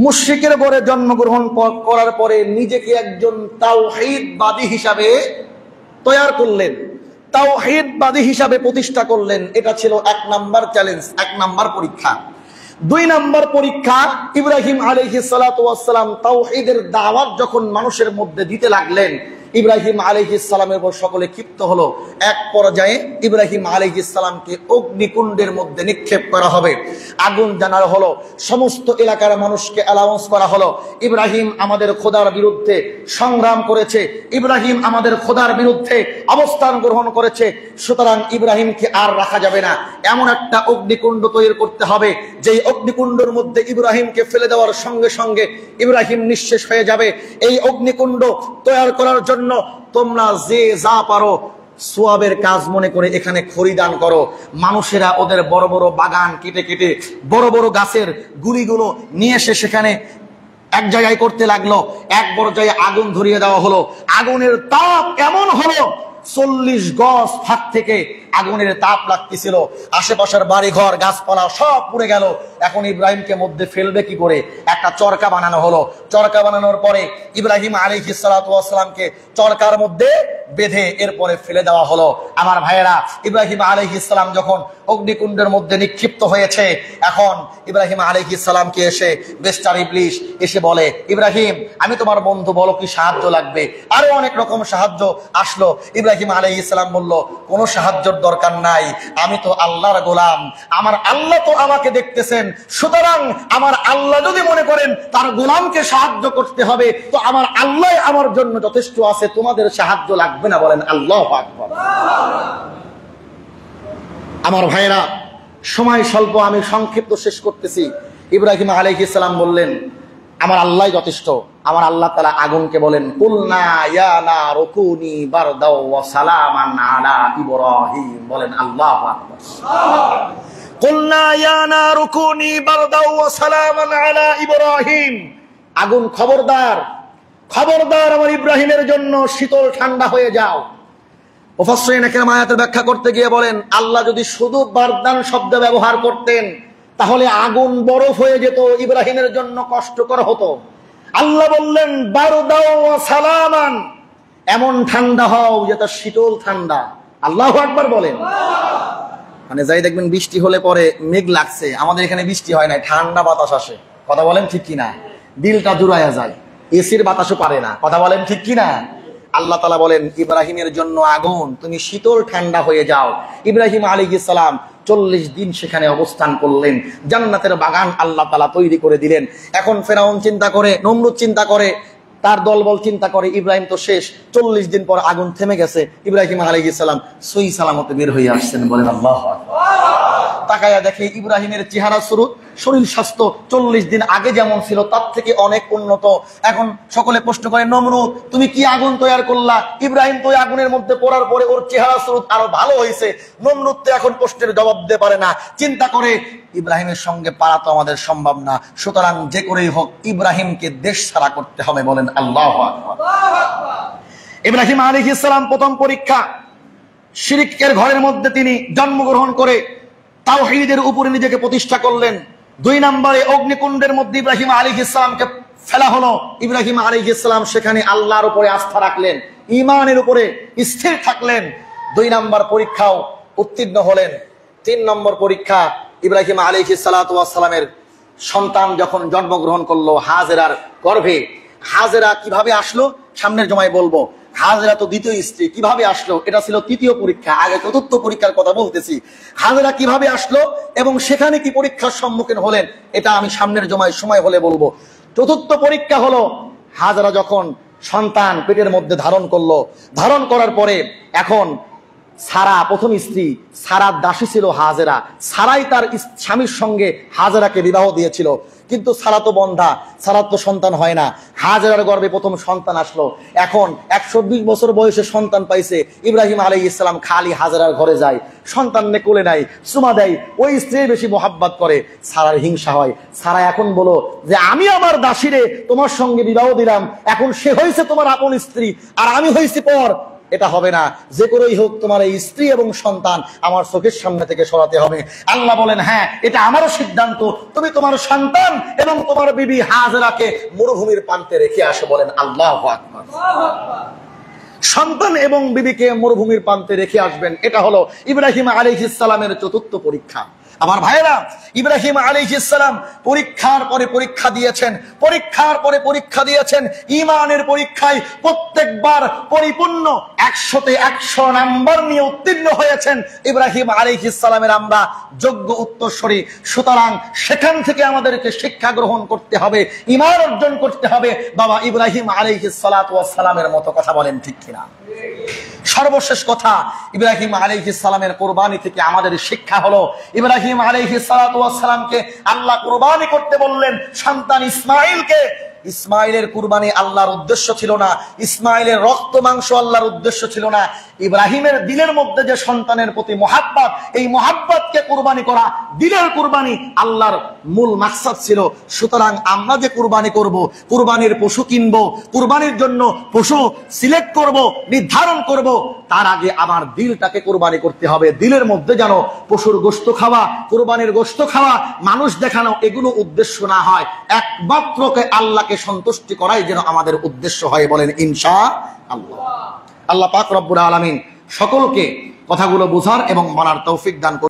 মুশরিকের ঘরে জন্মগ্রহণ করার পরে নিজেকে একজন তাওহীদবাদী হিসাবে তৈয়ার করলেন, তাওহীদবাদী হিসাবে প্রতিষ্ঠা করলেন। এটা ছিল 1 নাম্বার চ্যালেঞ্জ, 1 নাম্বার পরীক্ষা। 2 নাম্বার পরীক্ষা, ইব্রাহিম আলাইহিস সালাতু ওয়াস সালাম তাওহীদের দাওয়াত যখন মানুষের মধ্যে দিতে লাগলেন, ইব্রাহিম আলাইহিস সালামের উপর সকলে ক্ষিপ্ত হলো। এক পর্যায়ে ইব্রাহিম আলাইহিস সালামকে অগ্নিকুণ্ডের মধ্যে নিক্ষেপ করা হবে, আগুন জানানো হলো। সমস্ত এলাকার মানুষকে অ্যালাউন্স করা হলো, ইব্রাহিম আমাদের খোদার বিরুদ্ধে সংগ্রাম করেছে, ইব্রাহিম আমাদের খোদার বিরুদ্ধে অবস্থান গ্রহণ করেছে, সুতরাং ইব্রাহিমকে আর রাখা যাবে না। এমন একটা অগ্নিকুণ্ড তৈরি করতে হবে, যেই অগ্নিকুণ্ডের মধ্যে ইব্রাহিমকে ফেলে দেওয়ার সঙ্গে সঙ্গে ইব্রাহিম নিঃশেষ হয়ে যাবে। এই অগ্নিকুণ্ড তৈরি করার জন্য তোমরা যে যা পারো সোয়াবের কাজ মনে করে এখানে খরিদান করো। মানুষেরা ওদের বড় বড় বাগান কেটে কেটে বড় বড় গাছের গুড়িগুলো নিয়ে এসে সেখানে এক জায়গায় করতে লাগলো। এক পর্যায়ে আগুন ধরিয়ে দেওয়া হলো। আগুনের তাপ এমন হলো 40 গজ ফাঁক থেকে আগুনের তাপ লাগতেছিল। আশেপাশের বাড়িঘর গাছপালা সব পুড়ে গেল। এখন ইব্রাহিমকে মধ্যে ফেলবে কি করে? একটা চরকা বানানো হলো। চরকা বানানোর পরে ইব্রাহিম আলাইহিস সালাতু ওয়াস সালামকে চরকার মধ্যে বেঁধে এরপরে ফেলে দেওয়া হলো। আমার ভাইয়েরা, ইব্রাহিম আলাইহিস সালাম যখন অগ্নিকুণ্ডের মধ্যে নিক্ষিপ্ত হয়েছে, এখন ইব্রাহিম আলাইহিস সালামকে এসে বেস্টার ইবলিশ এসে বলে, ইব্রাহিম আমি তোমার বন্ধু, বলো কি সাহায্য লাগবে? আরো অনেক রকম সাহায্য আসলো। ইব্রাহিম আলাইহিস সালাম বলল, কোনো সাহায্যের দরকার নাই, আমি তো আল্লাহর গোলাম, আমার আল্লাহ তো আমাকে দেখতেছেন, সুতরাং আমার আল্লাহ যদি মনে করেন তার গোলামকে সাহায্য করতে হবে, তো আমার আল্লাহ আমার জন্য যথেষ্ট আছে, তোমাদের সাহায্য লাগবে না। বলেন আল্লাহু আকবার। আমার ভাইরা, সময় স্বল্প, আমি সংক্ষিপ্ত শেষ করতেছি। ইব্রাহিম আলাইহিস সালাম বললেন, আমার আল্লাহ যথেষ্ট। আমার আল্লাহ তাআলা আগুনকে বলেন, কুলনা ইয়া নারু কুনি বারদাও ওয়া সালামান আলা ইব্রাহিম। বলেন আল্লাহু আকবার। কুলনা ইয়া নারু কুনি বারদাও ওয়া সালামান আলা ইব্রাহিম। আগুন খবরদার, খবরদার আমার ইব্রাহিমের জন্য শীতল ঠান্ডা হয়ে যাও। মুফাসসিরিন কেরাম আয়াতের ব্যাখ্যা করতে গিয়ে বলেন, আল্লাহ যদি শুধু বারদান শব্দ ব্যবহার করতেন তাহলে আগুন বরফ হয়ে যেত, ইব্রাহিমের জন্য কষ্টকর হতো। আল্লাহ বললেন বারদাও ওয়া সালামান, এমন ঠান্ডা হও যেটা শীতল ঠান্ডা। আল্লাহু আকবার বলেন। মানে যাই দেখবেন বৃষ্টি হলে পরে মেঘ লাগছে, আমাদের এখানে বৃষ্টি হয় না, ঠান্ডা বাতাস আসে। কথা বলেন ঠিক কিনা? দিলটা জুড়াইয়া যায়, এসির বাতাসও পারে না। কথা বলেন ঠিক কিনা? আল্লাহ তাআলা বলেন ইব্রাহিমের জন্য আগুন, তুমি শীতল ঠান্ডা হয়ে যাও। ইব্রাহিম আলাইহিস সালাম 40 দিন সেখানে অবস্থান করলেন, জান্নাতের বাগান আল্লাহ তাআলা তৈরি করে দিলেন। এখন ফেরাউন চিন্তা করে, নমরুদ চিন্তা করে, তার দলবল চিন্তা করে ইব্রাহিম তো শেষ, 40 দিন পর আগুন থেমে গেছে, ইব্রাহিম আলাইহিস সালাম সহি সালামতে বের হয়ে আসছেন। বলেন আল্লাহু আকবার। তাকায়া দেখে ইব্রাহিমের চেহারা সুরত, শরীর স্বাস্থ্য 40 দিন আগে যেমন ছিল তার থেকে অনেক উন্নত। এখন সকলে প্রশ্ন করে, নমরুদ তুমি কি আগুন তৈরি করলা? ইব্রাহিম তো আগুনের মধ্যে পড়ার পরে ওর চেহারা সুরত আরো ভালো হয়েছে। নমরুদ তো এখন প্রশ্নের জবাব দিতে পারে না, চিন্তা করে ইব্রাহিমের সঙ্গে পারা তো আমাদের সম্ভব না, সুতরাং যে করেই হোক ইব্রাহিমকে দেশ ছাড়া করতে হবে। বলেন আল্লাহু আকবার। ইব্রাহিম আলাইহিস সালাম প্রথম পরীক্ষা, শিরকের ঘরের মধ্যে তিনি জন্মগ্রহণ করে তাওহীদের উপরে নিজেকে প্রতিষ্ঠা করলেন। 2 নম্বরে অগ্নিকুণ্ডের মধ্যে ইব্রাহিম আলাইহিস সালামকে ফেলা হলো। ইব্রাহিম আলাইহিস সালাম সেখানে আল্লাহর উপরে আস্থা রাখলেন, ঈমানের উপরে স্থির থাকলেন। 2 নম্বর পরীক্ষাও উত্তীর্ণ হলেন। 3 নম্বর পরীক্ষা, ইব্রাহিম আলাইহিস সালাতু ওয়াস সালামের সন্তান যখন জন্মগ্রহণ করলো হাজেরার গর্ভে। হাজেরা কিভাবে আসলো সামনের জমায় বলবো। হাজেরা তো দ্বিতীয় স্ত্রী, কিভাবে আসলো এটা ছিল তৃতীয় পরীক্ষা, আগে চতুর্থ পরীক্ষার কথা বলতেছি। হাজেরা কিভাবে আসলো এবং সেখানে কি পরীক্ষার সম্মুখীন হলেন এটা আমি সামনের জমায় সময় হলে বলবো। চতুর্থ পরীক্ষা হলো হাজেরা যখন সন্তান পেটের মধ্যে ধারণ করলো, ধারণ করার পরে এখন সারা প্রথম স্ত্রী, সারার দাসী ছিল হাজেরা। সারাই তার স্বামীর সঙ্গে হাজেরাকে বিবাহ দিয়েছিল, কিন্তু সারা তো বন্ধা, সারার তো সন্তান হয় না। হাজেরার গর্ভে প্রথম সন্তান আসলো। এখন 120 বছর বয়সে সন্তান পাইছে। ইব্রাহিম আলাইহিস সালাম খালি হাজেরার ঘরে যায়, সন্তান নে কোলে নাই, চুমা দেয়, ওই স্ত্রীর বেশি মোহাব্বত করে। সারার হিংসা হয়। সারা এখন বলো যে আমি আমার দাসীরে তোমার সঙ্গে বিবাহ দিলাম, এখন সে হয়েছে তোমার আপন স্ত্রী আর আমি হয়েছি পর, এটা হবে না। যে করেই হোক তোমার এই স্ত্রী এবং সন্তান আমার চোখের সামনে থেকে সরাতে হবে। আল্লাহ বলেন হ্যাঁ এটা আমারও সিদ্ধান্ত, তুমি তোমার সন্তান এবং তোমার বিবি হাজেরাকে মরুভূমির প্রান্তে রেখে আসো। বলেন আল্লাহু আকবার। সন্তান এবং বিবিকে মরুভূমির প্রান্তে রেখে আসবেন, এটা হলো ইব্রাহিম আলাইহিস সালামের চতুর্থ পরীক্ষা। আমার ভাইয়েরা, ইব্রাহিম আলাইহিস সালাম পরীক্ষার পরে পরীক্ষা দিয়েছেন, পরীক্ষার পরে পরীক্ষা দিয়েছেন। ঈমানের পরীক্ষায় প্রত্যেকবার পরিপূর্ণ 100তে 100 নাম্বার নিয়ে উত্তীর্ণ হয়েছেন ইব্রাহিম আলাইহিস সালামের আমরা যোগ্য উত্তরসূরি। সুতরাং সেখান থেকে আমাদেরকে শিক্ষা গ্রহণ করতে হবে, ঈমান অর্জন করতে হবে বাবা ইব্রাহিম আলাইহিস সালাতু ওয়াস সালামের মতো। কথা বলেন ঠিক কিনা? সর্বশেষ কথা, ইব্রাহিম আলাইহিস সালামের কুরবানি থেকে আমাদের শিক্ষা হলো ইব্রাহিম আলাইহিস সালাতু ওয়াস সালামকে আল্লাহ কুরবানি করতে বললেন সন্তান ইসমাঈলকে। ইসমাইলের কুরবানি আল্লাহর উদ্দেশ্য ছিল না, ইসমাইলের রক্ত মাংস আল্লাহর উদ্দেশ্য ছিল না। ইব্রাহিমের দিলের মধ্যে যে সন্তানের প্রতি মহাব্বত, এই মহাব্বতকে কুরবানি করা, দিলের কুরবানি আল্লাহর মূল মাকসাদ ছিল। সুতরাং আমরা যে কুরবানি করব, কুরবানির পশু কিনবো, কুরবানির জন্য পশু সিলেক্ট করব, নির্ধারণ করব, তার আগে আমার দিলটাকে কুরবানি করতে হবে। দিলের মধ্যে যেন পশুর গোশত খাওয়া, কুরবানির গোশত খাওয়া, মানুষ দেখানো এগুলো উদ্দেশ্য না হয়, একমাত্র আল্লাহকে সন্তুষ্টি করাই যেন আমাদের উদ্দেশ্য হয়। বলেন ইনশাআল্লাহ। আল্লাহ পাক রব্বুল আলামিন সকলকে কথাগুলো বোঝার এবং মানার তৌফিক দান করুন।